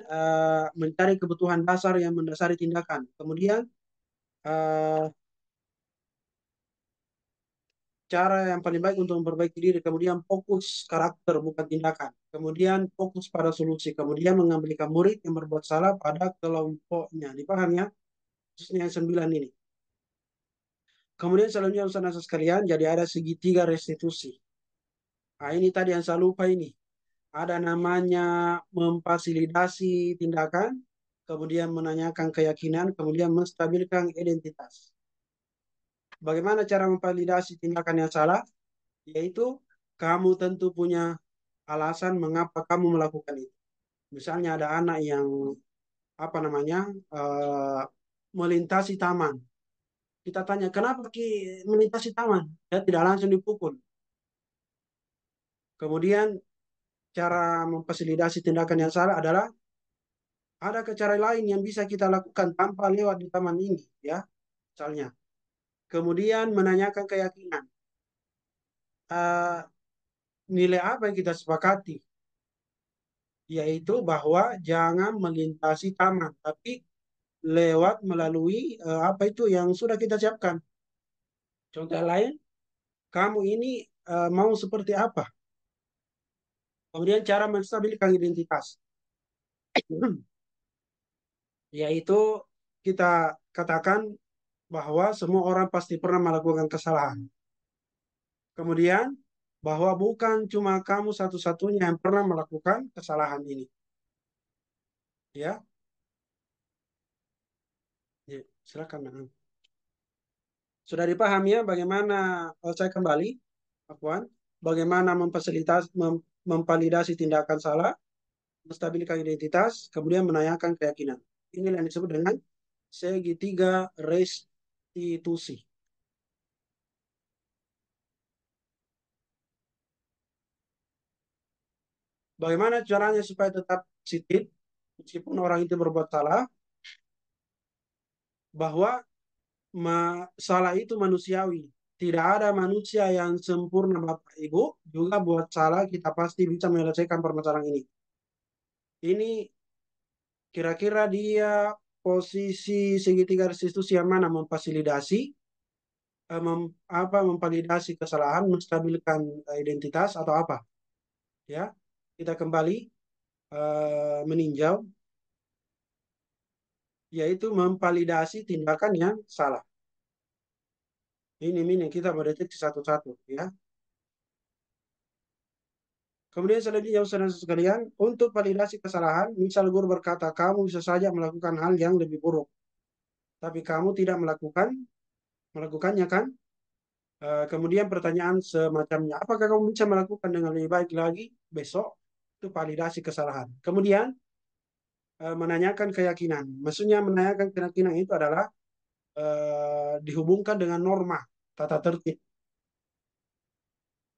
mencari kebutuhan dasar yang mendasari tindakan. Kemudian eh, cara yang paling baik untuk memperbaiki diri. Kemudian fokus karakter bukan tindakan. Kemudian fokus pada solusi. Kemudian mengambilkan murid yang berbuat salah pada kelompoknya. Dipahami ya? Khususnya yang 9 ini. Kemudian selanjutnya Ustaz sekalian, jadi ada segitiga restitusi. Nah, ini tadi yang saya lupa ini. Ada namanya memfasilitasi tindakan, kemudian menanyakan keyakinan, kemudian menstabilkan identitas. Bagaimana cara memvalidasi tindakan yang salah? Yaitu kamu tentu punya alasan mengapa kamu melakukan itu. Misalnya ada anak yang apa namanya eh, melintasi taman. Kita tanya kenapa Ki melintasi taman? Dia tidak langsung dipukul. Kemudian cara memfasilitasi tindakan yang salah adalah ada cara lain yang bisa kita lakukan tanpa lewat di taman ini, ya, misalnya. Kemudian menanyakan keyakinan. Eh, Nilai apa yang kita sepakati? Yaitu bahwa jangan melintasi taman, tapi lewat melalui apa itu yang sudah kita siapkan. Contoh lain, kamu ini mau seperti apa? Kemudian cara menstabilkan identitas, yaitu kita katakan bahwa semua orang pasti pernah melakukan kesalahan. Kemudian bahwa bukan cuma kamu satu-satunya yang pernah melakukan kesalahan ini. Ya, ya silakan. Sudah dipahami ya bagaimana saya kembali, Afwan, bagaimana memvalidasi tindakan salah, menstabilkan identitas, kemudian menanyakan keyakinan. Ini yang disebut dengan segitiga restitusi. Bagaimana caranya supaya tetap positif meskipun orang itu berbuat salah, bahwa salah itu manusiawi. Tidak ada manusia yang sempurna Bapak Ibu, juga buat salah kita pasti bisa menyelesaikan permasalahan ini. Ini kira-kira dia posisi segitiga restitusi yang mana memfasilitasi, memvalidasi kesalahan, menstabilkan identitas atau apa? Ya, kita kembali meninjau, yaitu memvalidasi tindakan yang salah. Ini kita mendeteksi satu-satu ya. Kemudian selanjutnya saudara sekalian, untuk validasi kesalahan, misal guru berkata kamu bisa saja melakukan hal yang lebih buruk, tapi kamu tidak melakukannya kan? Kemudian pertanyaan semacamnya, apakah kamu bisa melakukan dengan lebih baik lagi besok? Itu validasi kesalahan. Kemudian menanyakan keyakinan. Maksudnya menanyakan keyakinan itu adalah dihubungkan dengan norma tata tertib.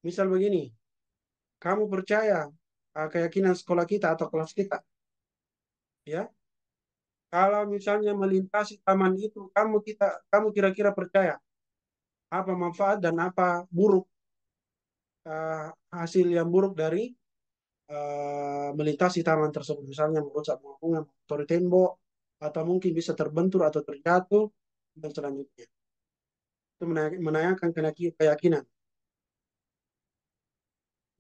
Misal begini, kamu percaya keyakinan sekolah kita atau kelas kita, ya? Kalau misalnya melintasi taman itu, kamu kira-kira percaya apa manfaat dan apa buruk hasil yang buruk dari melintasi taman tersebut, misalnya merusak bangunan, mengotori tembok, atau mungkin bisa terbentur atau terjatuh dan selanjutnya. Itu menanyakan keyakinan.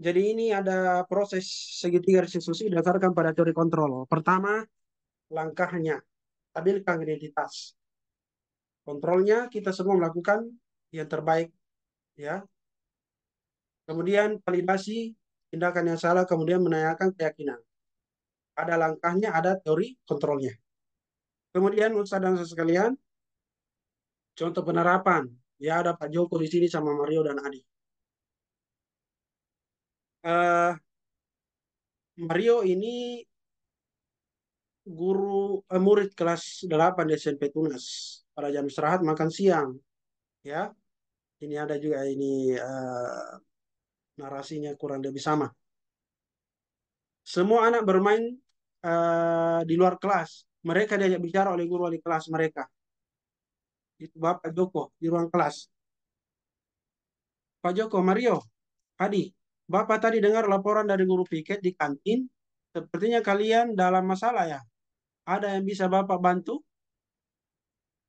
Jadi ini ada proses segitiga restitusi berdasarkan pada teori kontrol. Pertama, langkahnya, stabilkan identitas. Kontrolnya kita semua melakukan yang terbaik, ya. Kemudian validasi tindakan yang salah, kemudian menanyakan keyakinan. Ada langkahnya, ada teori kontrolnya. Kemudian Ustaz dan Ustaz sekalian, contoh penerapan. Ya ada Pak Joko di sini sama Mario dan Adi. Eh, Mario ini murid kelas 8 di SMP Tunas. Pada jam istirahat makan siang, ya. Ini ada juga ini narasinya kurang lebih sama. Semua anak bermain di luar kelas. Mereka diajak bicara oleh guru wali kelas mereka. Itu Bapak Joko di ruang kelas. Pak Joko, Mario, Adi, Bapak tadi dengar laporan dari guru piket di kantin. Sepertinya kalian dalam masalah ya. Ada yang bisa Bapak bantu?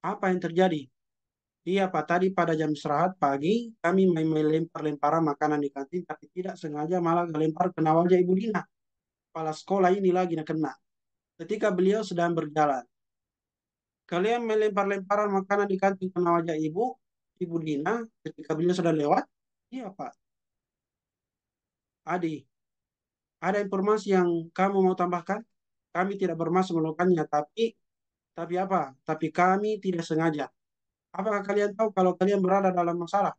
Apa yang terjadi? Iya Pak, tadi pada jam istirahat pagi kami main-main lempar-lemparan makanan di kantin, tapi tidak sengaja malah lempar kena wajah Ibu Dina. Kepala sekolah ini lagi nak kena. Ketika beliau sedang berjalan. Kalian melempar-lemparan makanan di kantin kena wajah Ibu Dina, ketika beliau sedang lewat. Iya Pak. Adi, ada informasi yang kamu mau tambahkan? Kami tidak bermaksud melakukannya, tapi apa? Tapi kami tidak sengaja. Apakah kalian tahu kalau kalian berada dalam masalah?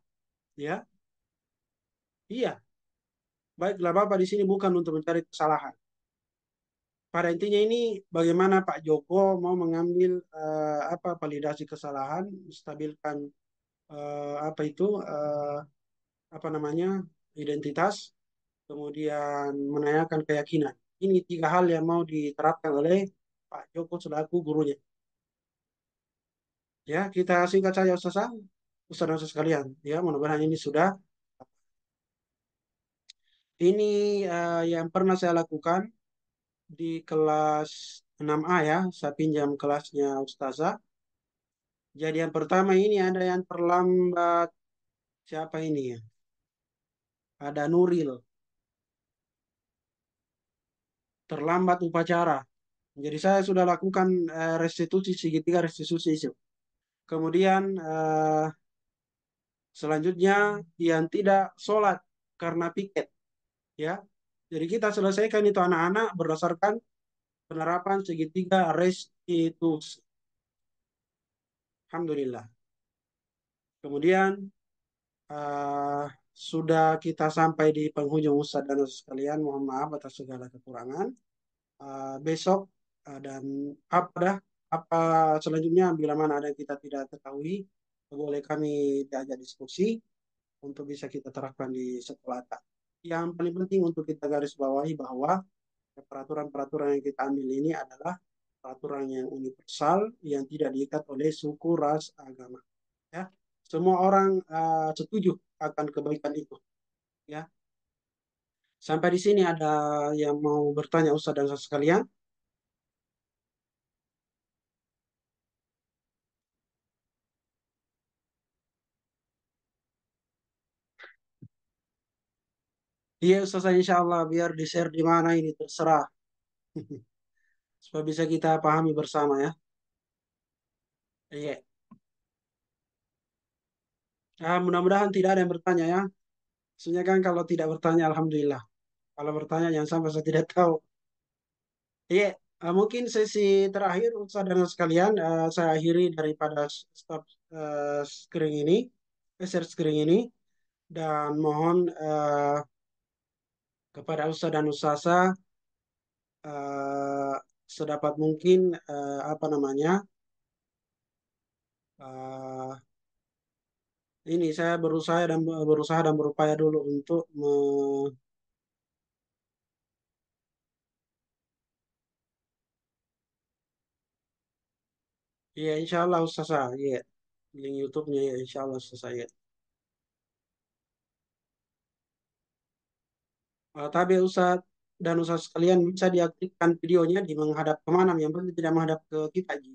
Ya, iya. Baiklah, Bapak di sini bukan untuk mencari kesalahan. Pada intinya ini bagaimana Pak Joko mau mengambil apa validasi kesalahan, stabilkan apa itu apa namanya identitas, kemudian menanyakan keyakinan. Ini tiga hal yang mau diterapkan oleh Pak Joko selaku gurunya. Ya, kita singkat saja Ustaz dan Ustaz sekalian. Ya, mudah-mudahan ini sudah. Ini yang pernah saya lakukan di kelas 6A ya, saya pinjam kelasnya Ustazah. Jadi yang pertama ini ada yang terlambat, siapa ini ya? Ada Nuril, terlambat upacara. Jadi saya sudah lakukan restitusi segitiga restitusi itu. Kemudian selanjutnya yang tidak sholat karena piket ya. Jadi kita selesaikan itu anak-anak berdasarkan penerapan segitiga restitusi. Alhamdulillah. Kemudian eh, sudah kita sampai di penghujung Ustaz dan Ustaz sekalian. Mohon maaf atas segala kekurangan. Besok dan apa dah apa selanjutnya bila mana ada yang kita tidak ketahui boleh kami diajak diskusi untuk bisa kita terapkan di sekolah. Yang paling penting untuk kita garis bawahi bahwa peraturan-peraturan yang kita ambil ini adalah peraturan yang universal yang tidak diikat oleh suku, ras, agama. Ya, semua orang setuju akan kebaikan itu. Ya, sampai di sini ada yang mau bertanya Ustaz dan Ustaz sekalian? Iya Ustaz, insya Allah biar di share di mana ini terserah supaya bisa kita pahami bersama ya. Iya. Mudah-mudahan tidak ada yang bertanya ya. Maksudnya kan kalau tidak bertanya, alhamdulillah. Kalau bertanya, jangan sampai saya tidak tahu. Iya, mungkin sesi terakhir, Ustaz dan sekalian, saya akhiri daripada stop screen ini, share screen ini, dan mohon kepada Ustaz dan Ustazah eh, sedapat mungkin apa namanya eh, ini saya berusaha dan berupaya dulu untuk ya insya Allah Ustazah ya link YouTube-nya ya insya Allah Ustazah ya. Tapi Ustaz dan Ustaz sekalian bisa diaktifkan videonya di menghadap kemana yang penting tidak menghadap ke kita Ji.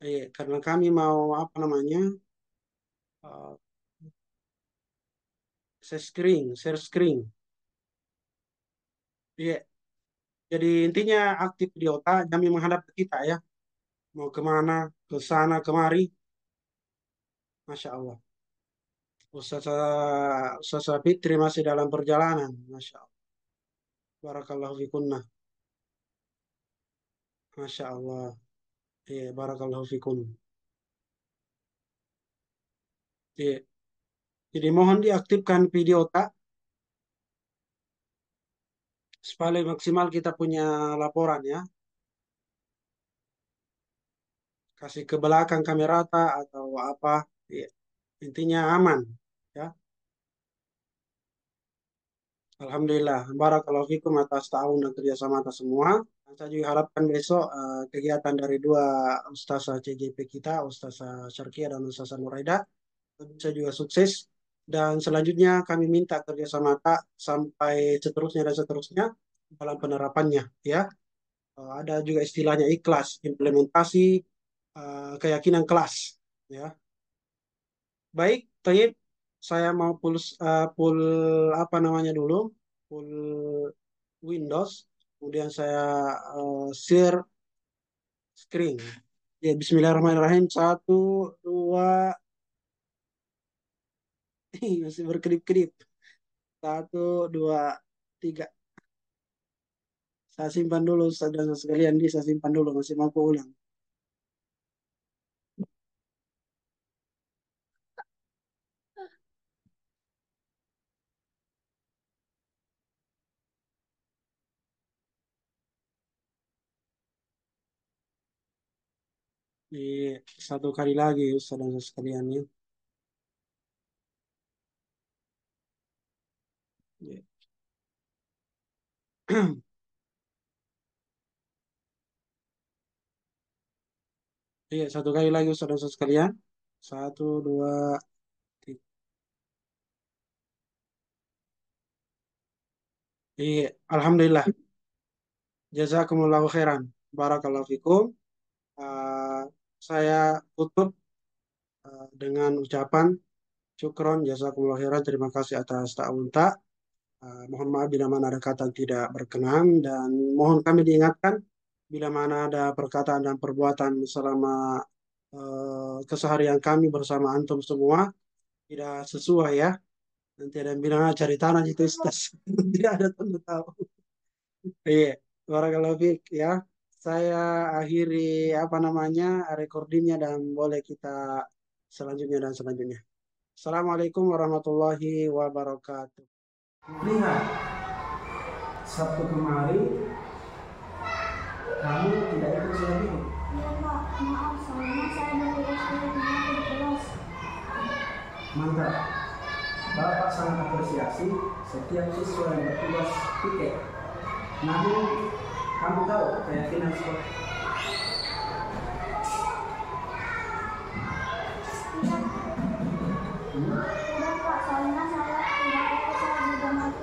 Iya, karena kami mau apa namanya eh, share screen. Iya, jadi intinya aktif video otak, kami menghadap ke kita ya. Mau kemana, ke sana, kemari, Masya Allah. Ustazah Fitri masih dalam perjalanan, Masya Allah. Barakallahu fikunna, Masya Allah. Iya, barakallahu fikun. Iya, jadi mohon diaktifkan video otak supaya maksimal kita punya laporan ya. Kasih ke belakang kamera atau apa. Iya, intinya aman ya. Alhamdulillah, barakallahu fikum atas ta'awun dan kerjasama atas semua. Dan saya juga harapkan besok kegiatan dari dua Ustazah CJP kita, Ustazah Syarkia dan Ustazah Nuraida, bisa juga sukses. Dan selanjutnya kami minta kerjasama tak sampai seterusnya dan seterusnya dalam penerapannya ya. Ada juga istilahnya ikhlas, implementasi keyakinan kelas ya. Baik, Tayyip, saya mau full apa namanya dulu, full Windows, kemudian saya share screen. Ya, Bismillahirrahmanirrahim. Satu, dua, masih berkedip-kedip. Satu, dua, tiga. Saya simpan dulu, saudara sekalian, di saya simpan dulu, masih mau ulang. Di satu kali lagi, saudara sekalian ya. Ya. Iya, satu kali lagi, saudara sekalian. Satu, dua, tiga. Iya, Alhamdulillah. Jazakumullahu khairan. Barakallahu fikum. Uh, saya tutup dengan ucapan syukron jazakumullahu khairan. Terima kasih atas ta'awun tak. Mohon maaf bila mana ada kata yang tidak berkenan dan mohon kami diingatkan bila mana ada perkataan dan perbuatan selama keseharian kami bersama antum semua tidak sesuai ya. Nanti ada yang bilang cari tanah itu Ustaz. Tidak ada tanda tahu. Iya, barakallahu fiik ya. Saya akhiri apa namanya recordingnya dan boleh kita selanjutnya dan selanjutnya. Assalamualaikum warahmatullahi wabarakatuh. Lihat, Sabtu kemarin kamu tidak ikut sholat Idul. Iya Pak, maaf soalnya saya bertugas di kelas. Mantap. Bapak sangat apresiasi setiap siswa yang bertugas piket. Namun, kamu tahu keyakinan sekolah. Tidak Pak, soalnya saya tidak ikut sholat di jamaah.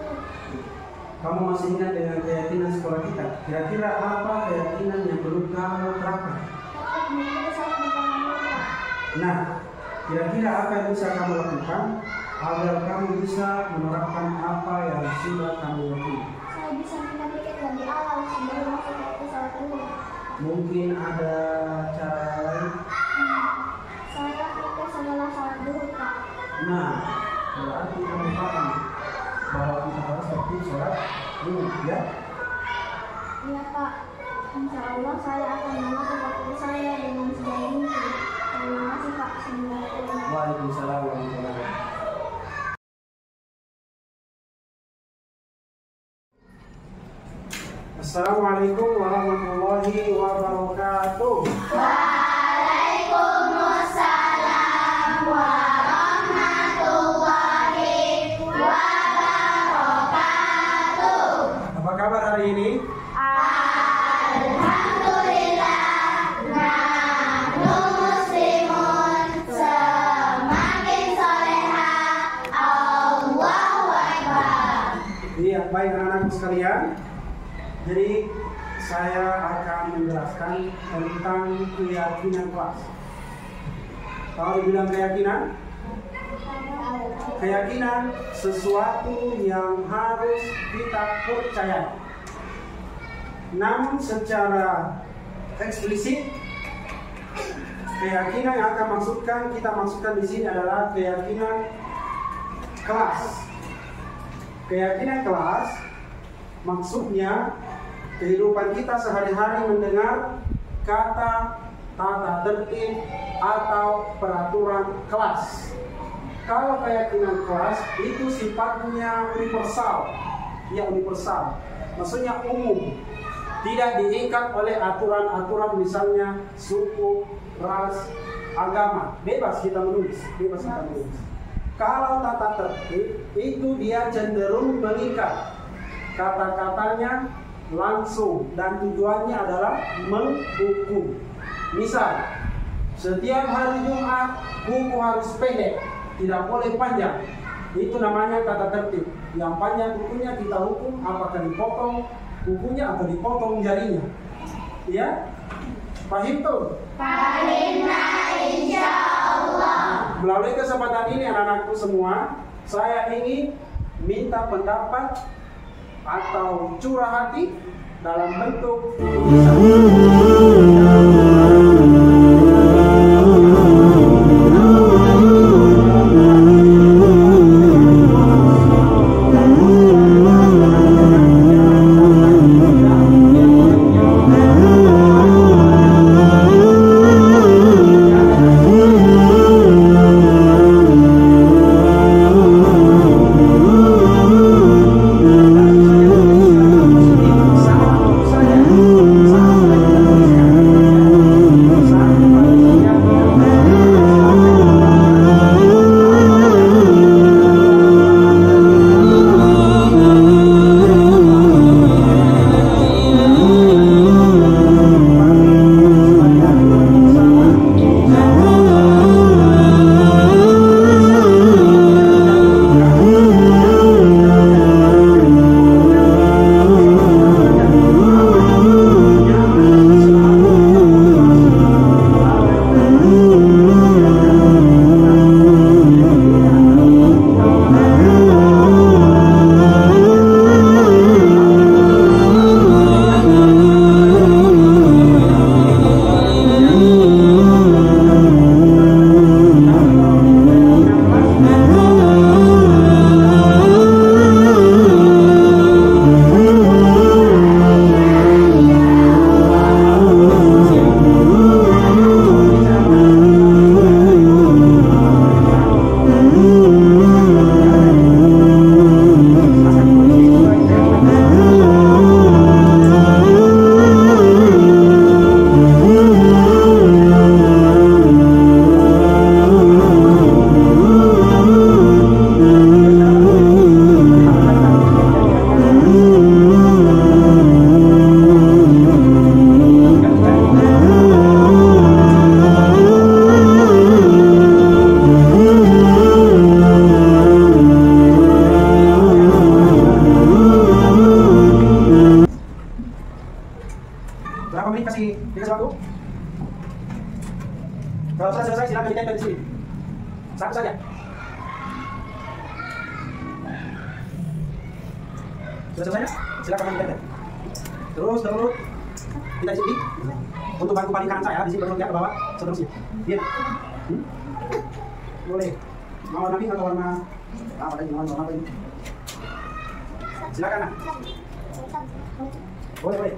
Kamu masih ingat dengan keyakinan sekolah kita? Kira-kira apa keyakinan yang perlu kamu terapkan? Tapi mungkin saya bertanya Pak. Nah, kira-kira apa yang bisa kamu lakukan agar kamu bisa menerapkan apa yang sudah kamu lakukan? Saya bisa minta tiket lebih awal sebelum masuk waktu sholat dulu. Mungkin ada cara lain? Saya ikut setelah sholat dulu Pak. Allah saya akan menutup waktu saya dengan sebaik mungkin. Terima kasih Pak. Assalamualaikum. Waalaikumsalam warahmatullahi wabarakatuh. Assalamualaikum warahmatullahi wabarakatuh. Waalaikumsalam warahmatullahi wabarakatuh. Apa kabar hari ini? Alhamdulillah, nahnu muslimun, semakin solehah. Allahu Akbar. Iya, baik anak-anakku sekalian. Jadi saya akan menjelaskan tentang keyakinan kelas. Kalau dibilang keyakinan, keyakinan sesuatu yang harus kita percayai. Namun secara eksplisit, keyakinan yang akan kita maksudkan di sini adalah keyakinan kelas. Keyakinan kelas maksudnya kehidupan kita sehari-hari mendengar kata tata tertib atau peraturan kelas. Kalau keyakinan kelas itu sifatnya universal, ya universal, maksudnya umum, tidak diikat oleh aturan-aturan misalnya suku, ras, agama. Bebas kita menulis, bebas kita menulis. Kalau tata tertib itu dia cenderung mengikat, kata-katanya langsung dan tujuannya adalah menghukum. Misal, setiap hari Jumat buku harus pendek, tidak boleh panjang. Itu namanya tata tertib. Yang panjang bukunya kita hukum, apakah dipotong bukunya atau dipotong jarinya. Ya, paham tuh? Paham, insya Allah. Melalui kesempatan ini anak-anakku semua, saya ingin minta pendapat atau curah hati dalam bentuk tulisan. Kalau sudah selesai silakan ditempel di sini. Satu saja. Sudah selesai? Silakan ditempel. Terus kita di sini untuk bantu paling kanan saya di sini berurut ya ke bawah seterusnya. Iya. Boleh. Mau warna pink atau warna apa lagi? Warna apa ini? Silakan. Nah. Boleh.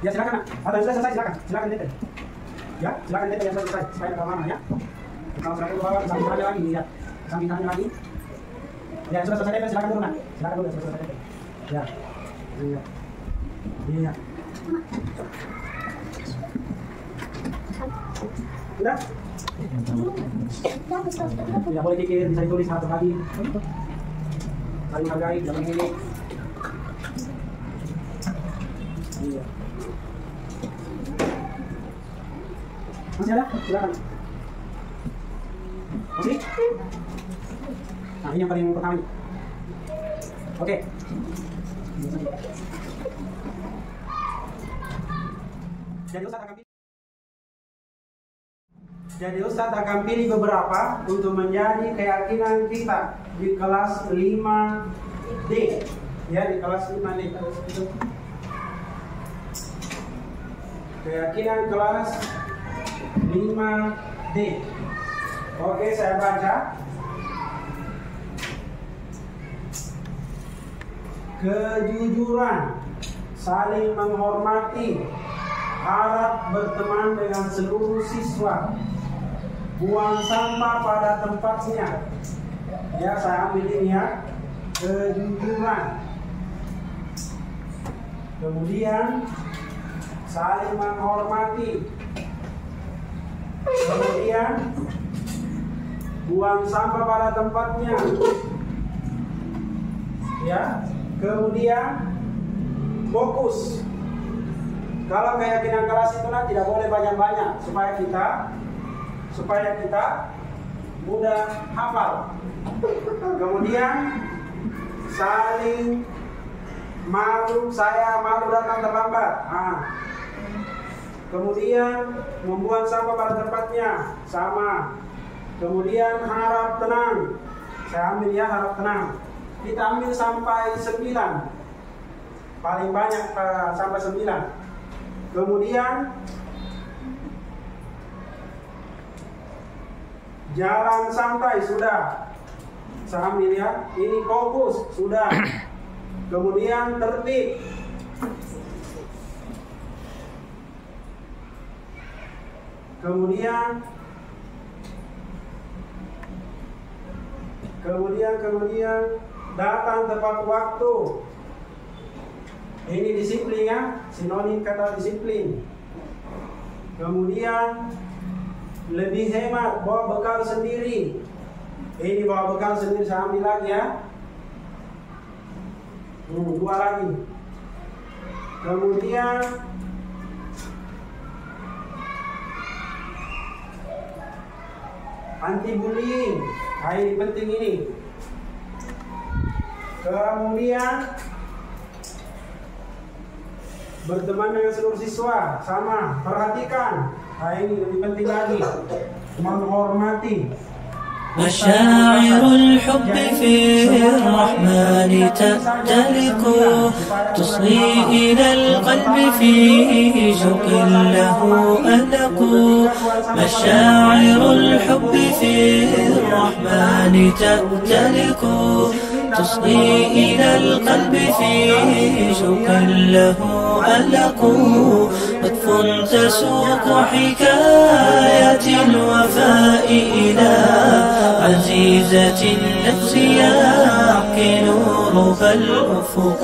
Ya silakan nak. Atau yang sudah selesai silakan. Silakan teteh. Ya, silakan teteh yang sudah selesai supaya tidak lama ya. Kalau sudah ke bawah samping tangannya lagi ya. Samping tangannya lagi. Ya sudah selesai teteh silakan turun nak. Silakan dulu selesai teteh. Ya. Iya. Iya. Sudah? Tidak boleh pikir, bisa ditulis satu kali. Saling hargai, jangan ini. Iya. Masih ada? Silakan. Masih? Nah, ini yang paling pertama ini. Oke. Jadi Ustaz akan pilih beberapa untuk menjadi keyakinan kita di kelas 5D. Ya, di kelas 5D. Keyakinan kelas 5D. Oke, saya baca. Kejujuran, saling menghormati, harap berteman dengan seluruh siswa, buang sampah pada tempatnya. Ya, saya ambil ini ya. Kejujuran. Kemudian saling menghormati. Kemudian buang sampah pada tempatnya. Ya. Kemudian fokus. Kalau keyakinan kelas itu tidak boleh banyak-banyak supaya kita mudah hafal. Kemudian saling malu, saya malu datang terlambat. Kemudian membuang sampah pada tempatnya, sama. Kemudian harap tenang. Saya ambil ya, harap tenang. Kita ambil sampai 9. Paling banyak sampai 9. Kemudian jalan santai, sudah. Saya ambil ya. Ini fokus, sudah. Kemudian tertib. Kemudian datang tepat waktu. Ini disiplin ya, sinonim kata disiplin. Kemudian lebih hemat, bawa bekal sendiri. Ini bawa bekal sendiri, saya ambil lagi ya. 2 lagi. Kemudian anti bullying. Nah, ini penting ini. Kemudian berteman dengan seluruh siswa, sama, perhatikan. Nah, ini lebih penting lagi. Menghormati. مشاعر الحب في الرحمن تأتلك تصغي إلى القلب فيه شوق له ألك مشاعر الحب في الرحمن تأتلك تصغي إلى القلب فيه شوق له ألك لطف تسوق حكاية الوفاء إلى عزيزة النفس يحكي نورها الأفق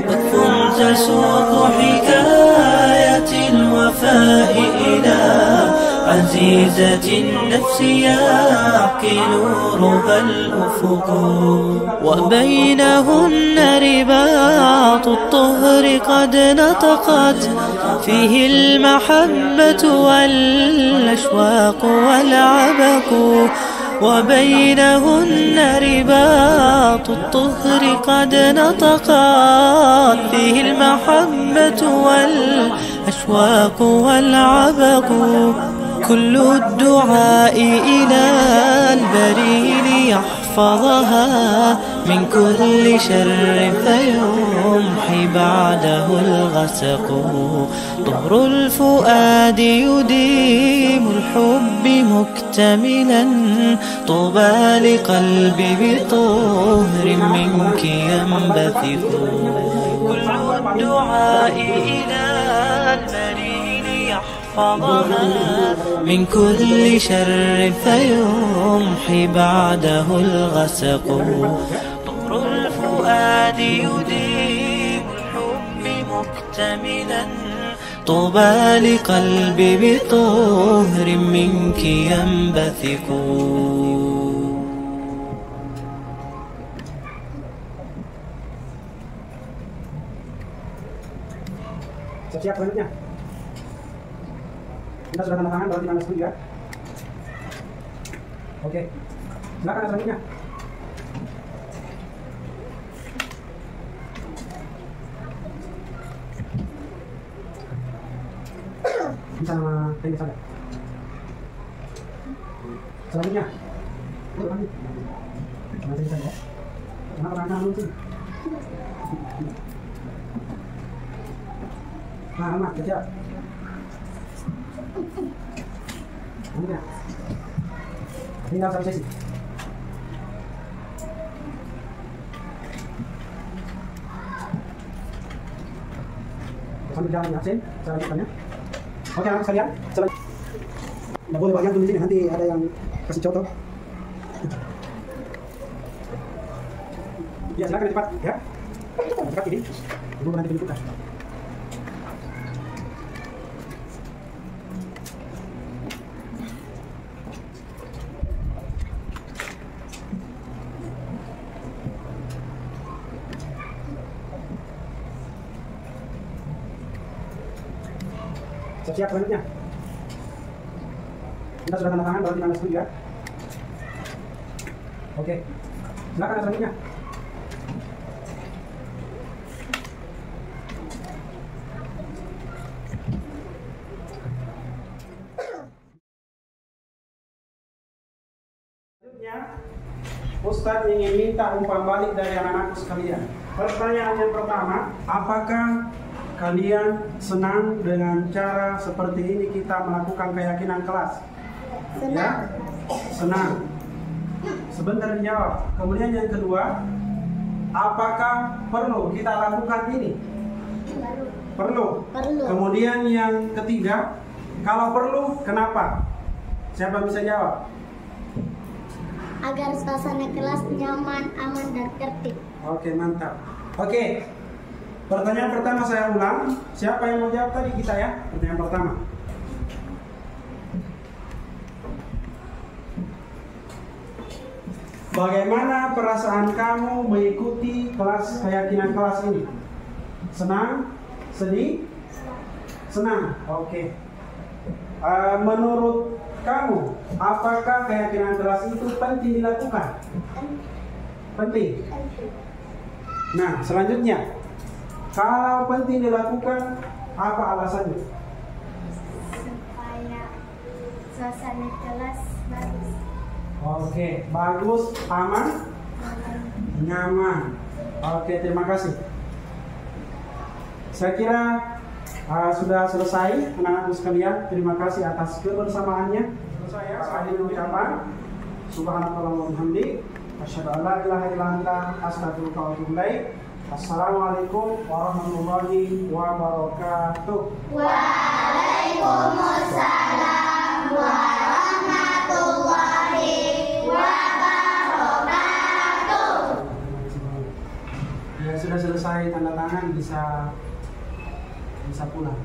لطف تسوق حكاية الوفاء إلى عزيزة النفس يحكي نورها الأفق وبينهن رباط الطهر قد نطقت فيه المحبة والأشواق والعبق وبينهن رباط الطهر قد نطقت فيه المحبة والأشواق والعبق كل الدعاء إلى البريل يحفظ يحفظها من كل شر فيمحي بعده الغسق. طهر الفؤاد يديم الحب مكتملا، طوبى لقلب بطهر منك ينبثق. كل الدعاء إلى المريض يحفظها من كل شر فيمحي بعده الغسق. طهر الفؤاد يديم الحب مكتملا، طوبى لقلب بطهر منك ينبثق. Siap selanjutnya. Kita sudah tanda tangan berarti Anda setuju ya? Oke. Silakan selanjutnya. Bisa nama teknis Anda. Selanjutnya. Nama teknis Anda ya. Kenapa tangan belum sih? Nah, amat, siap. Selanjutnya. Tinggal satu sesi. Sambil jalan di absen, saya lanjutkannya. Oke, anak sekalian, nggak boleh bagian tuh di sini, nanti ada yang kasih contoh. Ya, silakan cepat, ya. Cepat ini, tunggu nanti penjemputan. Siap selanjutnya. Kita sudah tanda tangan berarti Anda setuju ya? Oke. Silakan selanjutnya. Selanjutnya, Ustadz ingin minta umpan balik dari anak-anakku sekalian. Pertanyaan yang pertama, apakah kalian senang dengan cara seperti ini kita melakukan keyakinan kelas? Senang. Ya? Senang. Sebentar dijawab. Kemudian yang kedua, apakah perlu kita lakukan ini? Perlu. Perlu. Kemudian yang ketiga, kalau perlu, kenapa? Siapa bisa jawab? Agar suasana kelas nyaman, aman, dan tertib. Oke, mantap. Oke. Pertanyaan pertama saya ulang. Siapa yang mau jawab tadi kita ya? Pertanyaan pertama. Bagaimana perasaan kamu mengikuti kelas keyakinan kelas ini? Senang? Sedih? Senang. Oke. Menurut kamu, apakah keyakinan kelas itu penting dilakukan? Penting. Nah, selanjutnya. Kalau penting dilakukan, apa alasannya? Supaya suasana kelas bagus. Oke, bagus, aman, nyaman. Oke, terima kasih. Saya kira sudah selesai, anak-anakku sekalian. Terima kasih atas kebersamaannya. Saya akhiri ucapan. Subhanallah wa bihamdi. Asyhadu an la ilaha illa anta, astaghfiruka wa atubu ilaik. Assalamualaikum warahmatullahi wabarakatuh. Waalaikumsalam warahmatullahi wabarakatuh. Ya, sudah selesai tanda tangan, bisa pulang.